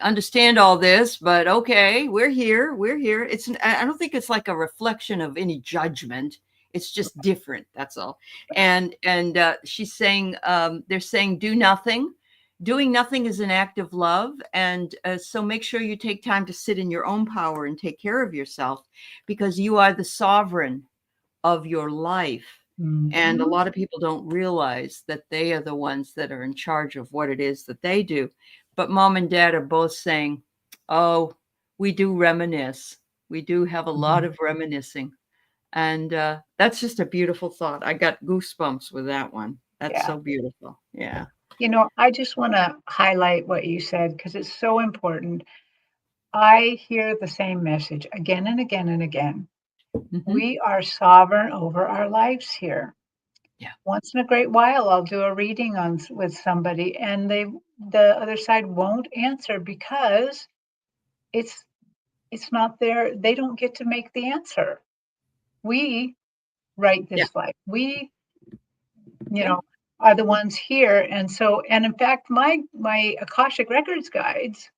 understand all this, but okay, we're here. We're here. I don't think it's like a reflection of any judgment. It's just different. That's all. And she's saying they're saying do nothing. Doing nothing is an act of love, and so make sure you take time to sit in your own power and take care of yourself, because you are the sovereign of your life. And a mhm. lot of people don't realize that they are the ones that are in charge of what it is that they do. But mom and dad are both saying, oh, we do reminisce. We do have a lot Mhm. of reminiscing. And that's just a beautiful thought. I got goosebumps with that one. That's Yeah. so beautiful. Yeah. I just want to highlight what you said because it's so important. I hear the same message again and again and again. Hmm. We are sovereign over our lives here. Yeah. Once in a great while, I'll do a reading with somebody, and the other side won't answer because it's it's not their. They don't get to make the answer. We write Yeah. this life. We, you Yeah. know, are the ones here, and in fact, my Akashic Records guides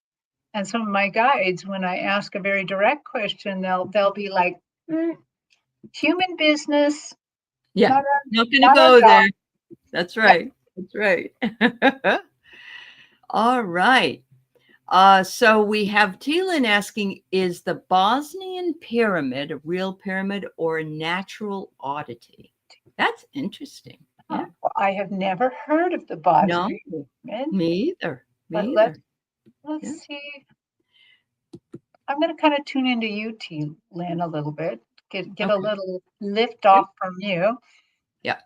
and some of my guides, when I ask a very direct question, they'll be like, "Mm, human business, Yeah. not Not going to not our go job." there. That's Yeah. right. That's right. All right. So we have Teelan asking, is the Bosnian pyramid a real pyramid or a natural oddity? That's interesting. Yeah. Well, I have never heard of the No, Bosnian pyramid, me either. but Me either. let's Yeah. see. I'm going to kind of tune into you, T. Lynn, a little bit. Get a Okay. little lift Yeah. off from you. Yeah.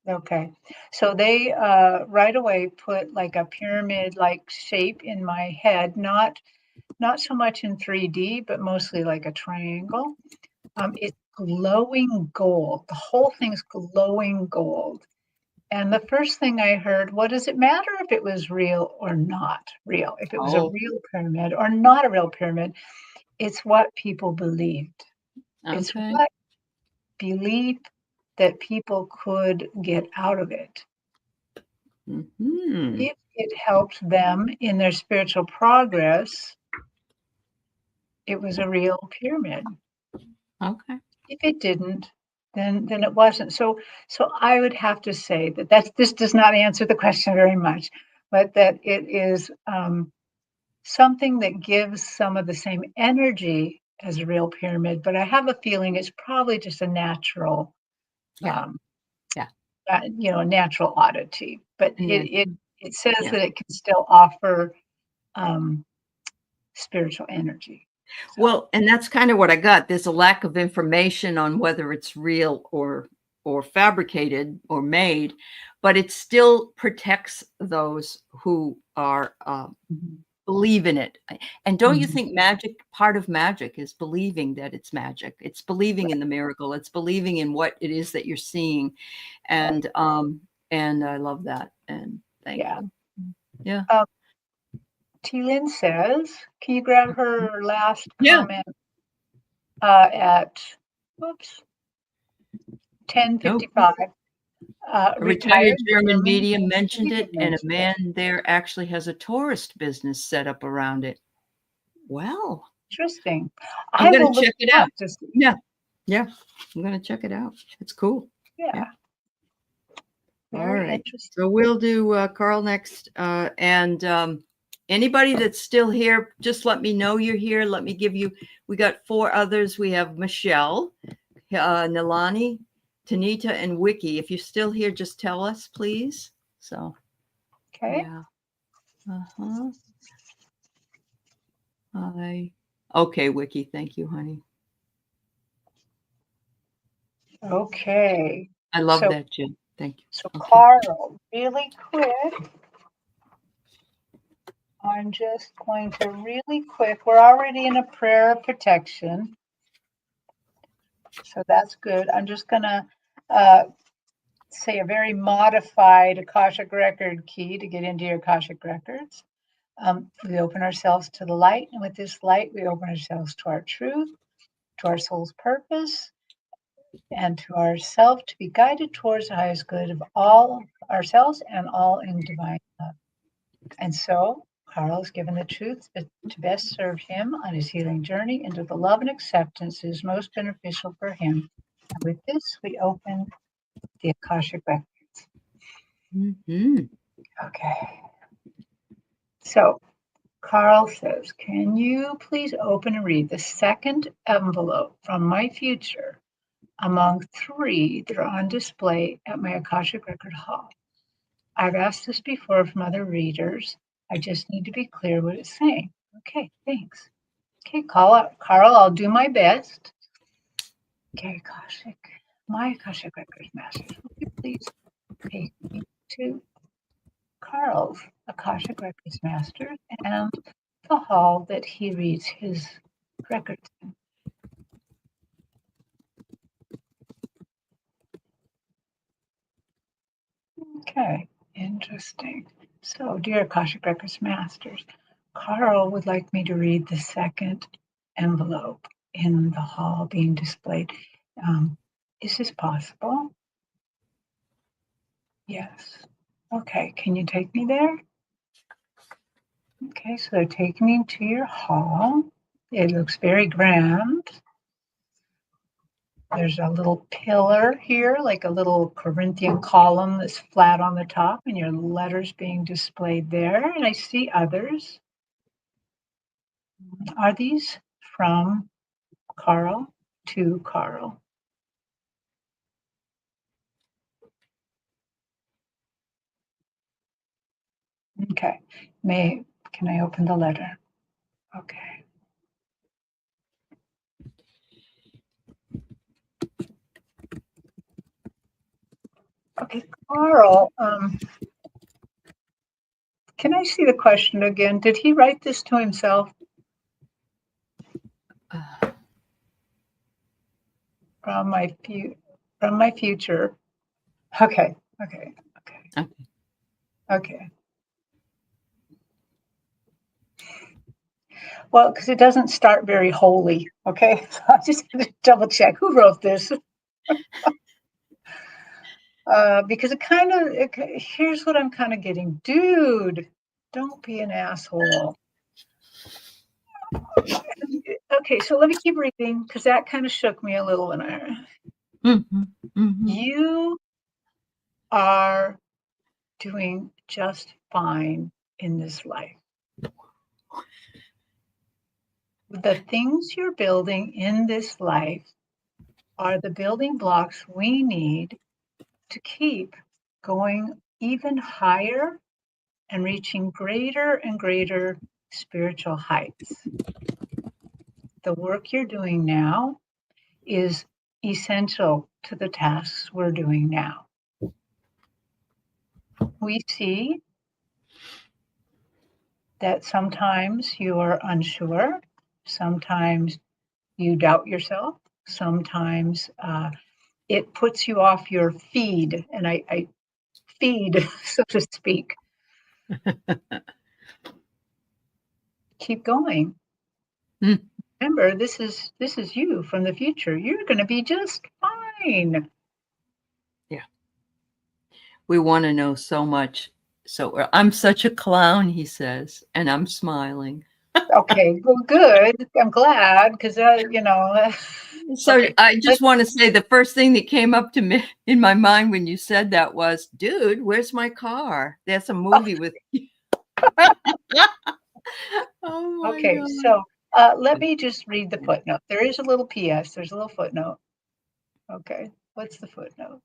Okay. So they right away put like a pyramid like shape in my head, not so much in 3D, but mostly like a triangle. It's glowing gold. The whole thing's glowing gold. And the first thing I heard, what does it matter if it was real or not real? If it was a Oh, real pyramid or not a real pyramid, it's what people believed. It's okay. what belief that people could get out of it. Hmm. If it helped them in their spiritual progress, it was a real pyramid. Okay. If it didn't, then it wasn't. So I would have to say that this does not answer the question very much, but that it is something that gives some of the same energy as a real pyramid. But I have a feeling it's probably just a natural, Yeah. um, Yeah. a natural oddity. But And then, it says yeah. that it can still offer um, spiritual energy. So Well, and that's kind of what I got. There's a lack of information on whether it's real or fabricated or made, but it still protects those who are mhm. believe in it. And don't you Mhm. think part of magic is believing that it's magic? It's believing in the miracle. It's believing in what it is that you're seeing. And I love that. And thank Yeah. you. Yeah. T-Lynn says, can you grab her last Yeah. comment at, whoops, No. 10:55? A retired Retired German German medium mentioned medium it, and a mentioned it. man there actually has a tourist business set up around it. Well, Interesting. I'm I gonna will look check it it up out. to see. Yeah. Yeah. I'm gonna check it out. It's cool. Yeah. Yeah, All very right. interesting. So we'll do Carl next. And anybody that's still here, just let me know you're here. Let me give you, we got 4 others. We have Michelle, Nilani, Tanita, and Wiki. If you're still here, just tell us, please. So, Okay. yeah. Uh-huh. Hi. Okay, Wiki. Thank you, honey. Okay. I love So, that, Jim. Thank you. so Okay. Carl, really quick. I'm just going to really quick. We're already in a prayer of protection. So that's good. I'm just going to say a very modified Akashic record key to get into your Akashic records. We open ourselves to the light, and with this light, we open ourselves to our truth, to our soul's purpose, and to ourself to be guided towards the highest good of all ourselves and all in divine love. And so, Carl is given the truth to best serve him on his healing journey into the love and acceptance that is most beneficial for him. And with this, we open the Akashic record. Mm-hmm. Okay. So, Carl says, can you please open and read the second envelope from my future among 3 that are on display at my Akashic Record Hall? I've asked this before from other readers. I just need to be clear what it's saying. Okay, thanks. Okay, Carl, I'll do my best. Okay, my Akashic Records Masters, will you please take me to Carl's Akashic Records Masters and the hall that he reads his records in. Okay, interesting. So, dear Akashic Records Masters, Carl would like me to read the second envelope in the hall being displayed. Is this possible? Yes. Okay, can you take me there? Okay, so they're taking me to your hall. It looks very grand. There's a little pillar here, like a little Corinthian column that's flat on the top, and your letters being displayed there. And I see others. Are these from Carl to Carl? Okay. Can I open the letter? Okay. Okay, Carl, can I see the question again? Did he write this to himself? From my future. Okay. Okay. Well, because it doesn't start very holy. Okay. So I just had to double check who wrote this. Because here's what I'm kind of getting. Dude, don't be an asshole. Okay, so let me keep reading because that kind of shook me a little when you are doing just fine in this life. The things you're building in this life are the building blocks we need to keep going even higher and reaching greater and greater spiritual heights. The work you're doing now is essential to the tasks we're doing now. We see that sometimes you are unsure, sometimes you doubt yourself, sometimes it puts you off your feed, and I feed, so to speak. Keep going. Hmm. Remember, this is you from the future. You're going to be just fine. Yeah. We want to know so much. So I'm such a clown, he says, and I'm smiling. Okay, well, good. I'm glad because So okay. I just Let's. want to say the first thing that came up to me in my mind when you said that was, dude, where's my car? There's a movie with. Oh my Okay, God. so let me just read the footnote. There is a little PS. There's a little footnote. Okay, what's the footnote?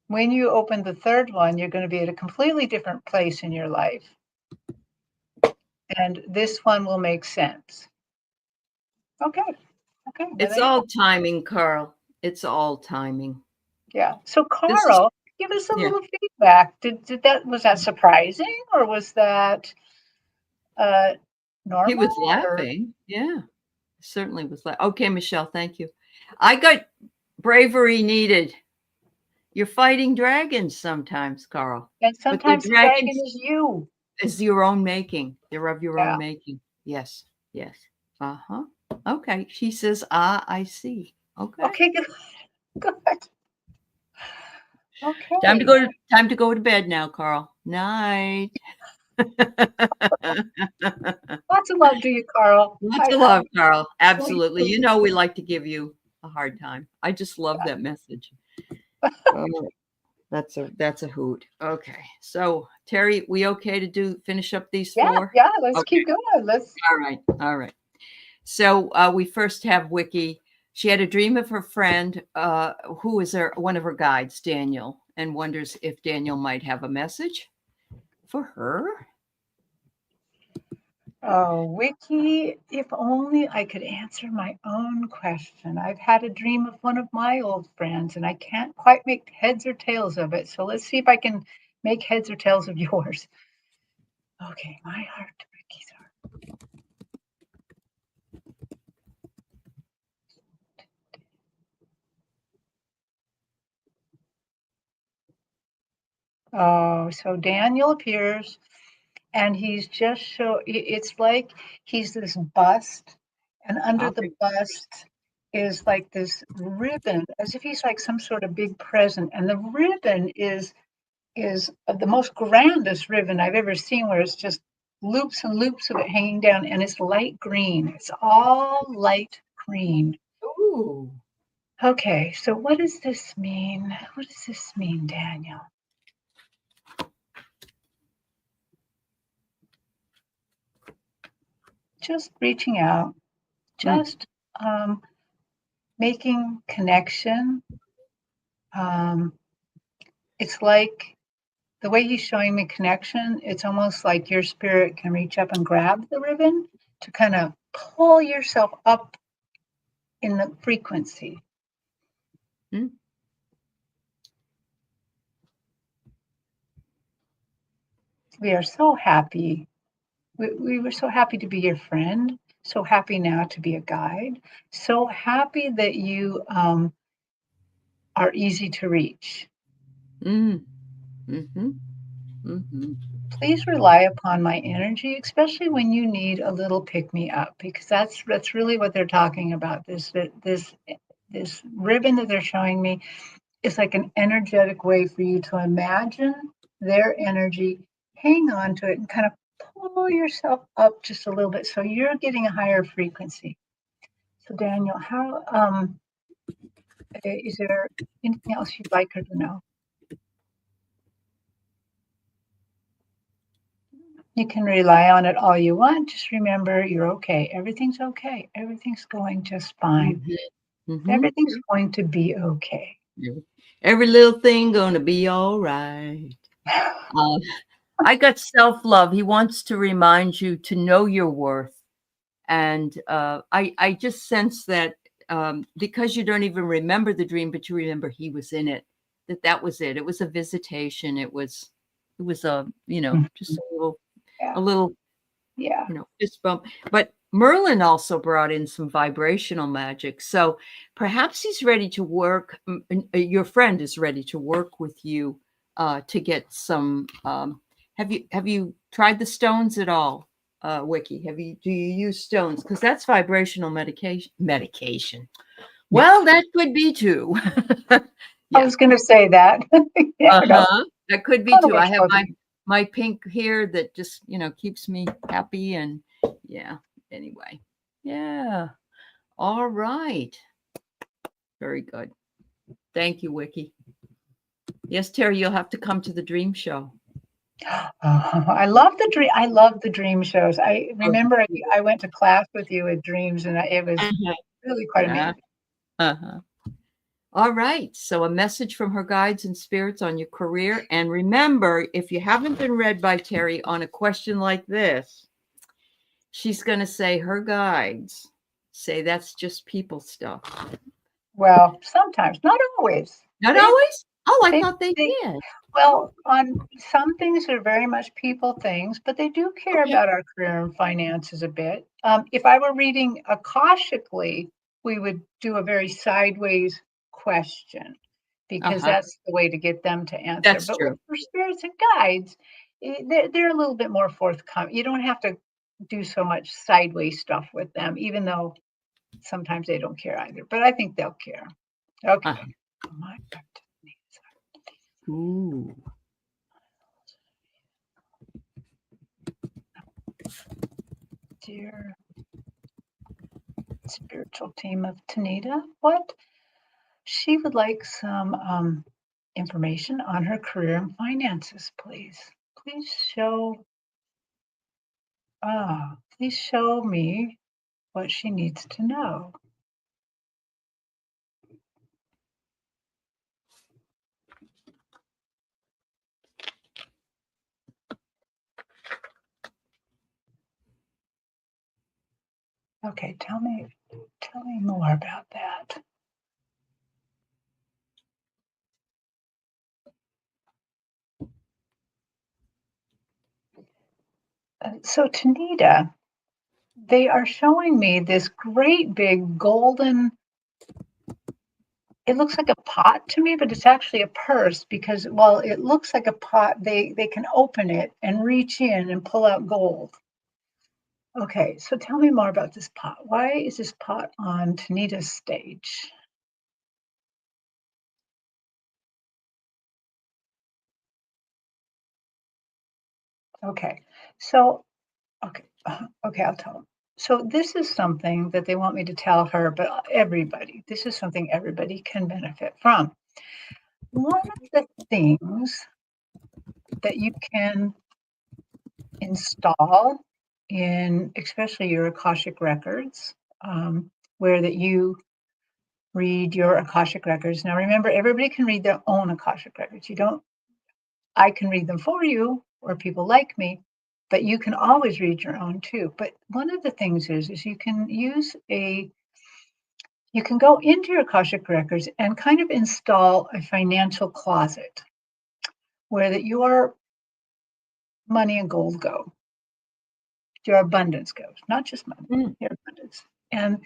When you open the third one, you're going to be at a completely different place in your life. And this one will make sense. Okay. Okay. Well, It's there you all go. timing, Carl. It's all timing. Yeah. So This is, Carl, give us a yeah. little feedback. Was that surprising or was that uh He normal was or laughing. Yeah, certainly was laughing. Okay, Michelle, thank you. I got bravery needed. You're fighting dragons sometimes, Carl, and but the sometimes the dragon dragons is you. is your own making. They're of your Yeah. own making. Yes, yes. Uh-huh. Okay. She says, ah, I see. Okay. Okay, good. Good. Time to Okay. go to time to go to bed now, Carl. Night. Lots of love to you, Carl. Lots I of love, Carl. Sleep. Absolutely. You know we like to give you a hard time. I just love that message. Oh, that's a hoot. Okay. So Teri, we okay to finish up these Yeah, four? yeah, let's Okay. keep going. Let's All right. All right. So we first have Wiki. She had a dream of her friend, who is one of her guides, Daniel, and wonders if Daniel might have a message for her. Oh, Wiki, if only I could answer my own question. I've had a dream of one of my old friends and I can't quite make heads or tails of it. So let's see if I can make heads or tails of yours. Okay, my heart to Wiki's heart. Oh, so Daniel appears and he's just it's like he's this bust, and under the Okay. bust is like this ribbon, as if he's like some sort of big present. And the ribbon is the most grandest ribbon I've ever seen, where it's just loops and loops of it hanging down, and it's light green. It's all light green. Ooh. Okay, so what does this mean? What does this mean, Daniel? Just reaching out, Mm. just making connection. Um, it's like the way he's showing me connection, it's almost like your spirit can reach up and grab the ribbon to kind of pull yourself up in the frequency. Mm. We are so happy. We were so happy to be your friend, so happy now to be a guide, so happy that you are easy to reach. Mm. Mm-hmm. Mm-hmm. Please rely upon my energy, especially when you need a little pick me up, because that's really what they're talking about. This ribbon that they're showing me is like an energetic way for you to imagine their energy, hang on to it, and kind of pull yourself up just a little bit so you're getting a higher frequency. So Daniel, how is there anything else you'd like her to know? You can rely on it all you want. Just remember you're okay. Everything's okay. Everything's going just fine. Mm-hmm. Mm-hmm. Everything's going to be okay. Every little thing gonna be all right. Uh, I got self-love. He wants to remind you to know your worth. And I just sense that because you don't even remember the dream, but you remember he was in it. that was it. It was a visitation. It was a, just Yeah. a little, Yeah. fist bump. But Merlin also brought in some vibrational magic. So perhaps he's ready to work. Your friend is ready to work with you to get some. Have you tried the stones at all, Wiki? Do you use stones? Because that's vibrational medication. Medication. Yeah. Well, that could be too. I Yeah. was going to say that. You never know. Uh-huh. That could be Gotta too. I watch have both of my pink here that just, keeps me happy and yeah. Anyway. Yeah. All right. Very good. Thank you, Wiki. Yes, Terry, you'll have to come to the dream show. I love the dream. I love the dream shows. I Oh, remember I went to class with you at Dreams, and it was mhm. really quite Yeah. amazing. Uh-huh. All right. So a message from her guides and spirits on your career. And remember, if you haven't been read by Terry on a question like this, she's going to say her guides say that's just people stuff. Well, sometimes, not always. Not They always? Oh, I they thought they they did. well, on some things are very much people things, but they do care Okay. about our career and finances a bit. If I were reading akashically, we would do a very sideways question because Uh-huh. that's the way to get them to answer. That's But with true. for spirits and guides, they're a little bit more forthcoming. You don't have to do so much sideways stuff with them, even though sometimes they don't care either. But I think they'll care. Uh-huh. Okay. Oh my God. Ooh. Dear spiritual team of Tanita, what? She would like some information on her career and finances, please. Please show me what she needs to know. Okay, tell me more about that. So Tanita, they are showing me this great big golden, it looks like a pot to me, but it's actually a purse because while it looks like a pot, they can open it and reach in and pull out gold. Okay, so tell me more about this pot. Why is this pot on Tanita's stage? Okay, so okay, I'll tell them. So this is something that they want me to tell her, but everybody, this is something everybody can benefit from. One of the things that you can install in, especially your Akashic records, where that you read your Akashic records. Now, remember, everybody can read their own Akashic records. You don't I can read them for you or people like me, but you can always read your own too. But one of the things is you can you can go into your Akashic records and kind of install a financial closet where that your money and gold go, your abundance goes, not just money, Mm. your abundance. And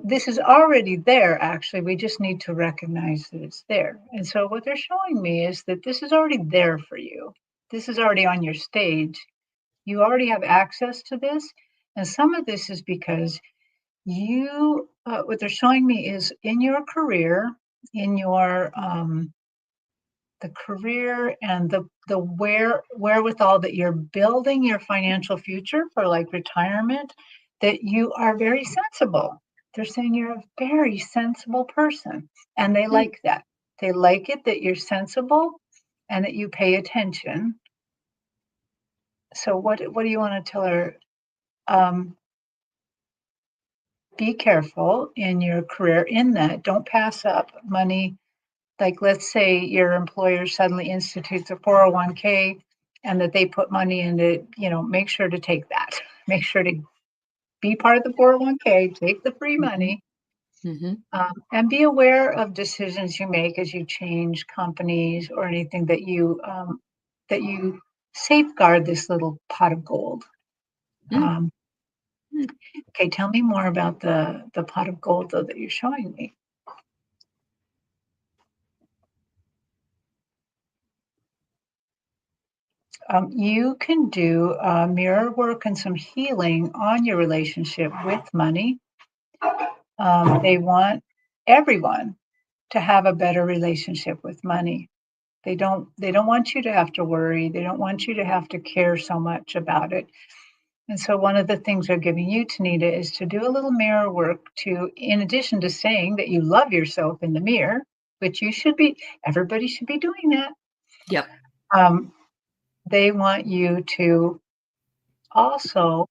this is already there, actually. We just need to recognize that it's there. And so what they're showing me is that this is already there for you. This is already on your stage. You already have access to this. And some of this is because what they're showing me is in your career, in your, the career and the wherewithal that you're building your financial future for like retirement, that you are very sensible. They're saying you're a very sensible person, and they Mm. like that. They like it that you're sensible and that you pay attention. So what do you want to tell her? Um, be careful in your career in that. Don't pass up money. Like, let's say your employer suddenly institutes a 401k and that they put money into, make sure to take that. Make sure to be part of the 401k, take the free Mhm. money. Hmm. And be aware of decisions you make as you change companies or anything that you safeguard this little pot of gold. Mm. Um, Mm. okay, tell me more about the pot of gold though that you're showing me. You can do mirror work and some healing on your relationship with money. They want everyone to have a better relationship with money. They don't want you to have to worry. They don't want you to have to care so much about it. And so one of the things they're giving you, Tanita, is to do a little mirror work to, in addition to saying that you love yourself in the mirror, which everybody should be doing that. Yep. Um, they want you to also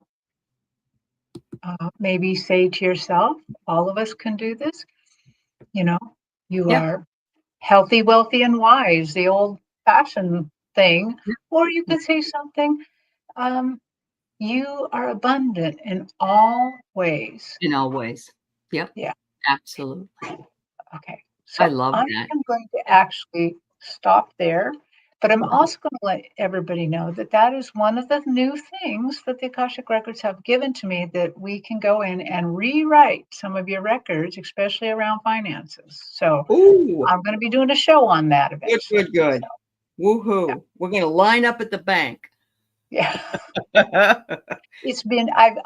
maybe say to yourself, all of us can do this, you know, you Yep. are healthy, wealthy, and wise, the old fashioned thing. Yep. Or you Yep. could say something, um, you are abundant in all ways. In all ways. Yep. Yeah. Absolutely. Okay. I So love I that. am going to actually stop there, but I'm Okay. also going to let everybody know that that is one of the new things that the Akashic Records have given to me, that we can go in and rewrite some of your records, especially around finances. So Ooh, I'm going to be doing a show on that good, eventually. good, good. So yeah, Woohoo. We're going to line up at the bank. yeah.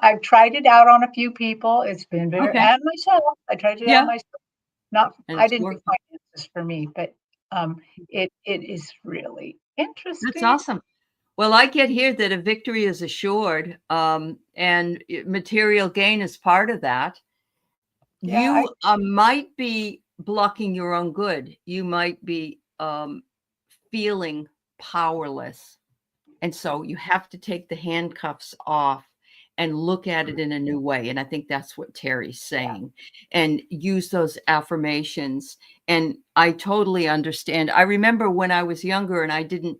I've tried it out on a few people. It's been very, Okay. and myself. I tried it out Yeah. myself. Not, And I it's didn't do working. finances for me, but it is really That's interesting. awesome. Well, I get here that a victory is assured, and material gain is part of that. Yeah, I You might be blocking your own good. You might be feeling powerless. And so you have to take the handcuffs off and look at it in a new way. And I think that's what Terry's saying. And use those affirmations. And I totally understand. I remember when I was younger and I didn't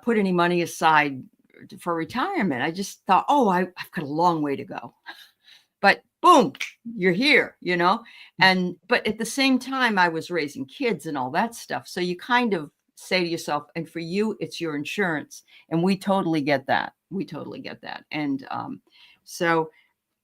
put any money aside for retirement. I just thought, oh, I've got a long way to go. But boom, you're here. But at the same time, I was raising kids and all that stuff. So you kind of say to yourself, and for you, it's your insurance. And we totally get that. We totally get that. And so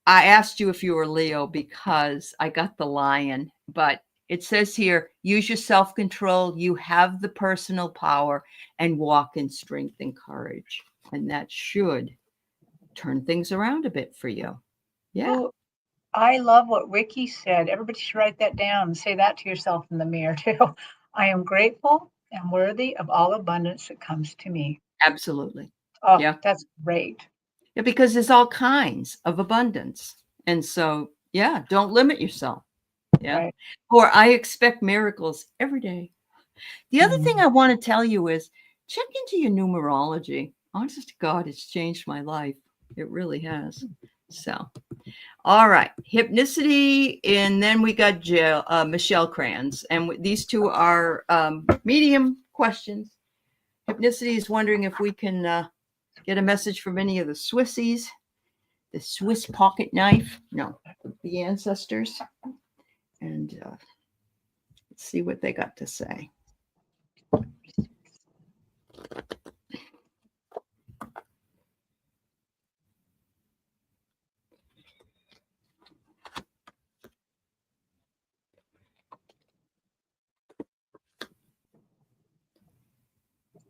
I asked you if you were Leo because I got the lion, but it says here, use your self control. You have the personal power and walk in strength and courage. And that should turn things around a bit for you. Yeah, oh, I love what Ricky said. Everybody should write that down and say that to yourself in the mirror too. I am grateful and worthy of all abundance that comes to me. absolutely. Oh, Yeah. that's great. Yeah, because there's all kinds of abundance. And so, yeah, don't limit yourself. Yeah. Right. Or I expect miracles every day. The other thing Mm. I want to tell you is check into your numerology. Honest to God, it's changed my life. It really has. So, all right, hypnicity, and then we got Michelle Kranz, and these two are medium questions. Hypnicity is wondering if we can get a message from any of the Swissies, the Swiss pocket knife, no, the ancestors, and let's see what they got to say.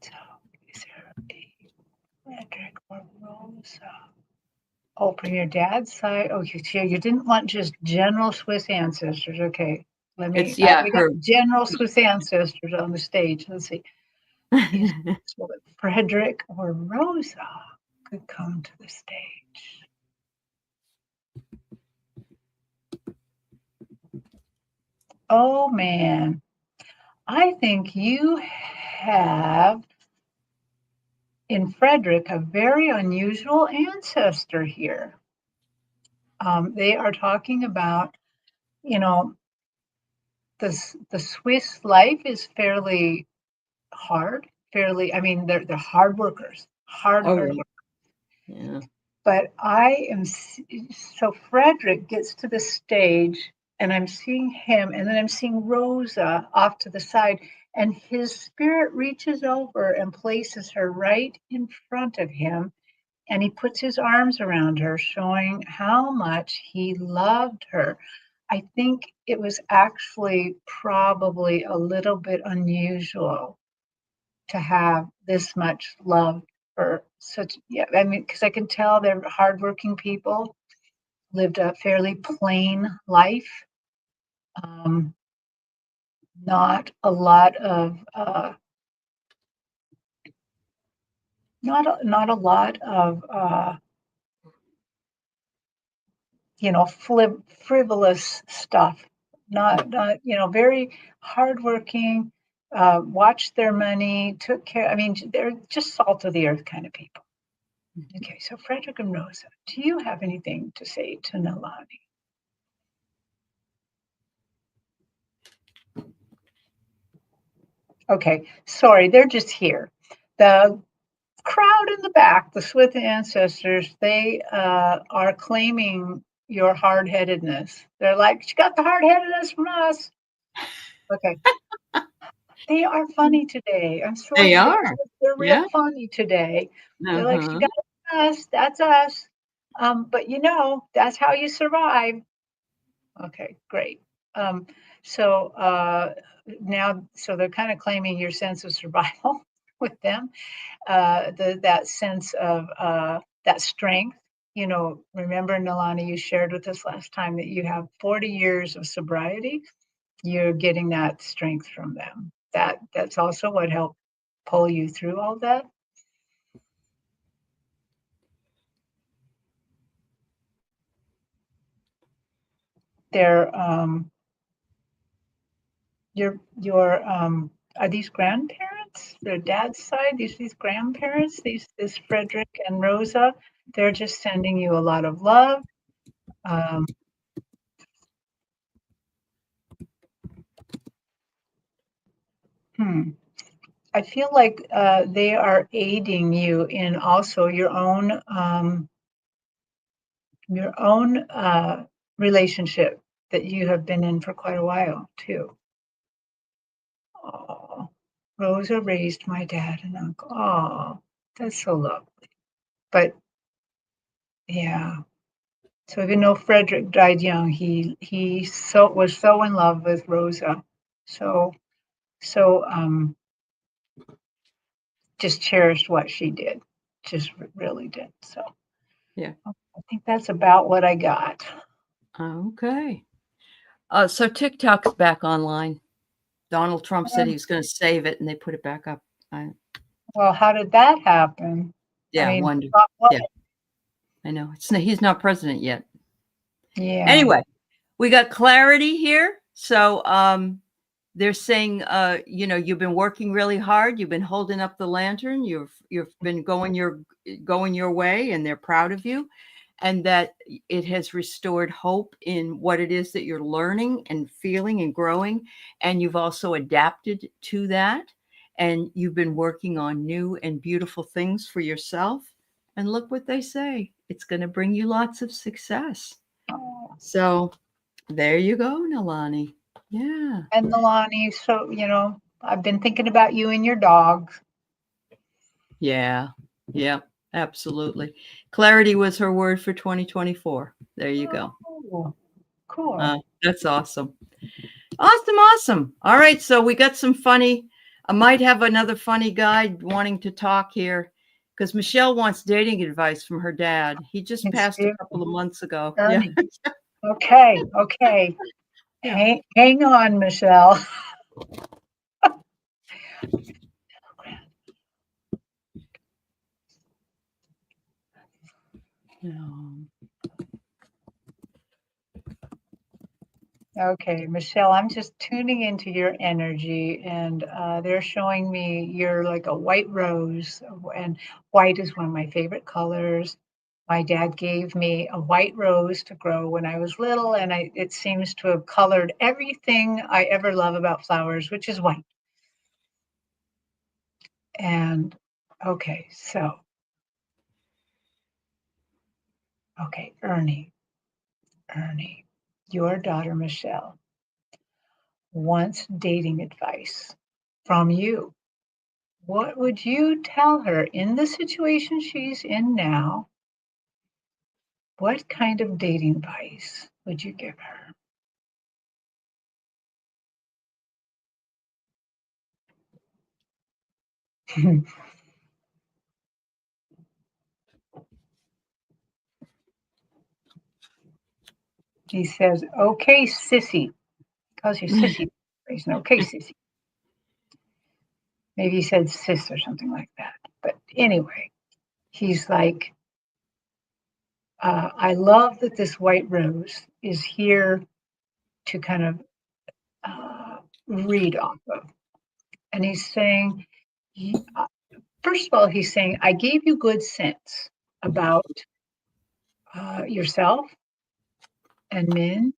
So, is there a Frederick or Rosa? Oh, from your dad's side. Oh, you didn't want just general Swiss ancestors. Okay. It's We got her. general Swiss ancestors on the stage. Let's see. Is Frederick or Rosa could come to the stage? Oh man, I think you have in Frederick a very unusual ancestor here. They are talking about, you know, the Swiss life is fairly hard. Fairly, I mean, they're hard workers, hard Oh, hard yeah. work. Yeah. But so Frederick gets to the stage and I'm seeing him and then I'm seeing Rosa off to the side and his spirit reaches over and places her right in front of him and he puts his arms around her, showing how much he loved her. I think it was actually probably a little bit unusual to have this much love for such, yeah, I mean, because I can tell they're hardworking people, lived a fairly plain life, um, not a lot of, not a lot of, frivolous stuff. Not very hardworking, watched their money, took care. I mean, they're just salt of the earth kind of people. Okay, so Frederick and Rosa, do you have anything to say to Nalani? Okay, sorry, they're just here. The crowd in the back, the Swift ancestors, they are claiming your hard-headedness. They're like, she got the hard-headedness from us. Okay. They are funny today. I'm They sorry, are. they're real Yeah. funny today. They're like, she Uh-huh. got us, that's us. But that's how you survive. Okay, great. Um, so now, so they're kind of claiming your sense of survival with them, that sense of that strength. Remember, Nalani, you shared with us last time that you have 40 years of sobriety. You're getting that strength from them. That's also what helped pull you through all that. They're your are these grandparents? Their dad's side, these grandparents, this Frederick and Rosa, they're just sending you a lot of love. Um, hmm. I feel like they are aiding you in also your own relationship that you have been in for quite a while too. Oh, Rosa raised my dad and uncle. Oh, that's so lovely. But yeah, so even though Frederick died young, he was so in love with Rosa, so so just cherished what she did, just really did. So Yeah. I think that's about what I got. Okay. So TikTok's back online. Donald Trump said he was going to save it, and they put it back up. I, Well, how did that happen? I yeah, mean, wonder. what? Yeah, I know. He's not president yet. Yeah. Anyway, we got clarity here. So they're saying, you've been working really hard. You've been holding up the lantern. You've been going your way, and they're proud of you. And that it has restored hope in what it is that you're learning and feeling and growing. And you've also adapted to that. And you've been working on new and beautiful things for yourself. And look what they say. It's going to bring you lots of success. Oh. So there you go, Nalani. Yeah. And Nalani, so I've been thinking about you and your dogs. Yeah. Yeah. Absolutely. Clarity was her word for 2024. There you go. Oh, cool. That's awesome. Awesome. Awesome. All right. So we got some funny. I might have another funny guy wanting to talk here because Michelle wants dating advice from her dad. He just It's passed a couple of months ago. Yeah. funny. Okay, okay. Yeah. Hang on, Michelle. Yeah. Okay, Michelle, I'm just tuning into your energy, and they're showing me you're like a white rose, and white is one of my favorite colors. My dad gave me a white rose to grow when I was little, and it seems to have colored everything I ever love about flowers, which is white. And okay, so Okay, Ernie, your daughter Michelle wants dating advice from you. What would you tell her in the situation she's in now? What kind of dating advice would you give her? He says, okay, sissy. Calls you sissy. He's an okay, sissy. Maybe he said sis or something like that. But anyway, he's like, I love that this white rose is here to kind of read off of. And he's saying, first of all, he's saying, I gave you good sense about yourself and men.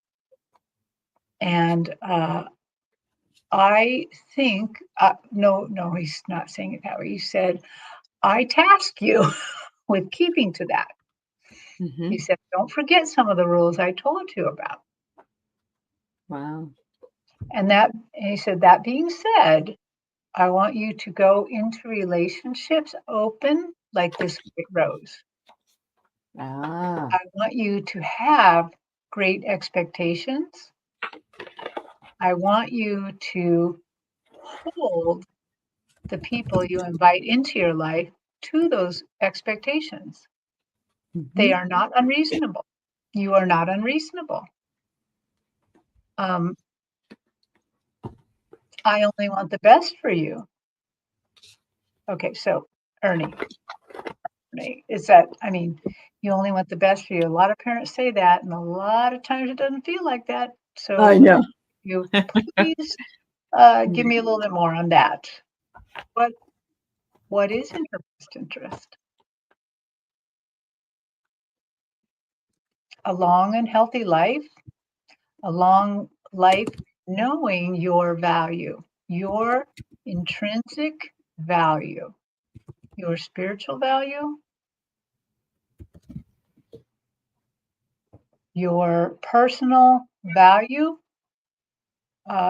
And I think, no, he's not saying it that way. He said, I task you with keeping to that. Mm-hmm. He said, don't forget some of the rules I told you about. Wow. And he said, that being said, I want you to go into relationships open like this white rose. Ah. I want you to have great expectations. I want you to hold the people you invite into your life to those expectations. They Mm-hmm. are not unreasonable. You are not unreasonable. I only want the best for you. Okay, so Ernie, is that, I mean, you only want the best for you. A lot of parents say that, and a lot of times it doesn't feel like that. So I know. you please give me a little bit more on that. What is in her best interest? A long and healthy life, a long life knowing your value, your intrinsic value, your spiritual value, your personal value,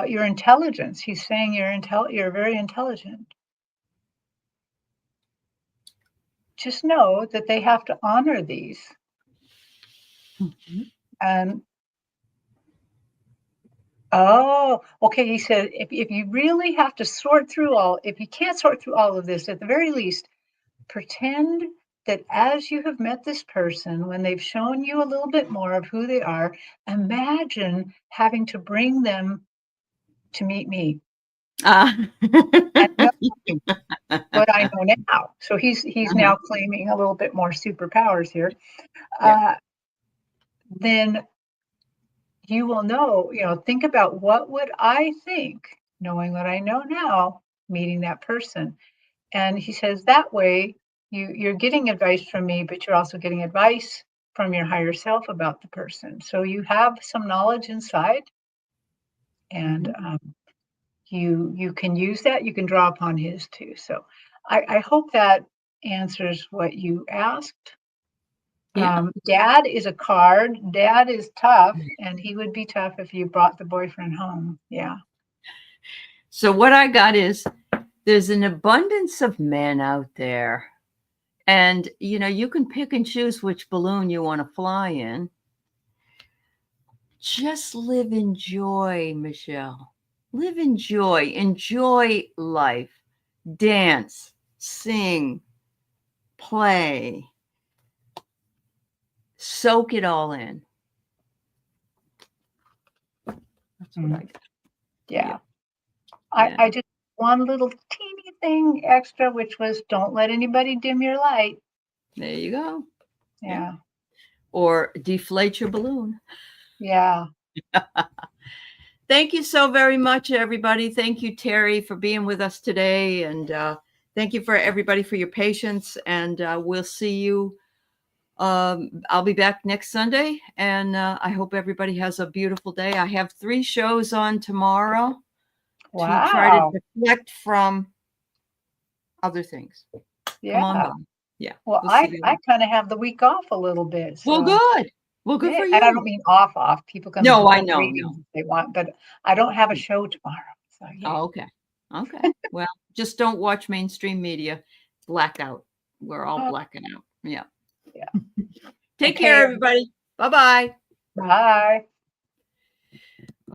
your intelligence. He's saying you're very intelligent. Just know that they have to honor these. Mm-hmm. And oh, okay. He said, if you really have to if you can't sort through all of this, at the very least, pretend that as you have met this person, when they've shown you a little bit more of who they are, imagine having to bring them to meet me. And knowing what I know now. So he's now claiming a little bit more superpowers here. Yeah. Then you will know, think about what would I think, knowing what I know now, meeting that person. And he says that way you're getting advice from me, but you're also getting advice from your higher self about the person. So you have some knowledge inside, and you can use that. You can draw upon his too. So I hope that answers what you asked. Yeah. Dad is a card. Dad is tough, and he would be tough if you brought the boyfriend home. Yeah. So what I got is there's an abundance of men out there. And, you can pick and choose which balloon you want to fly in. Just live in joy, Michelle. Live in joy. Enjoy life. Dance, sing, play. Soak it all in. That's what I got. Yeah. Yeah. I just one little teeny thing extra, which was don't let anybody dim your light. There you go. Yeah. Or deflate your balloon. Yeah. Thank you so very much, everybody. Thank you, Teri, for being with us today. And thank you for everybody for your patience. And we'll see you. I'll be back next Sunday. And I hope everybody has a beautiful day. I have 3 shows on tomorrow to try to Wow. deflect from other things. Yeah. Come on by. Yeah. Well, We'll see. I kind of have the week off a little bit, Well, so good. Well, good yeah, for and I you. don't mean off. People can No, I book know. readings No. if they want, but I don't have a show tomorrow. So yeah. Oh, okay. Okay. Well, just don't watch mainstream media. Blackout. We're all Oh, blacking out. Yeah. yeah. Take care, Okay. everybody. Bye bye. Bye.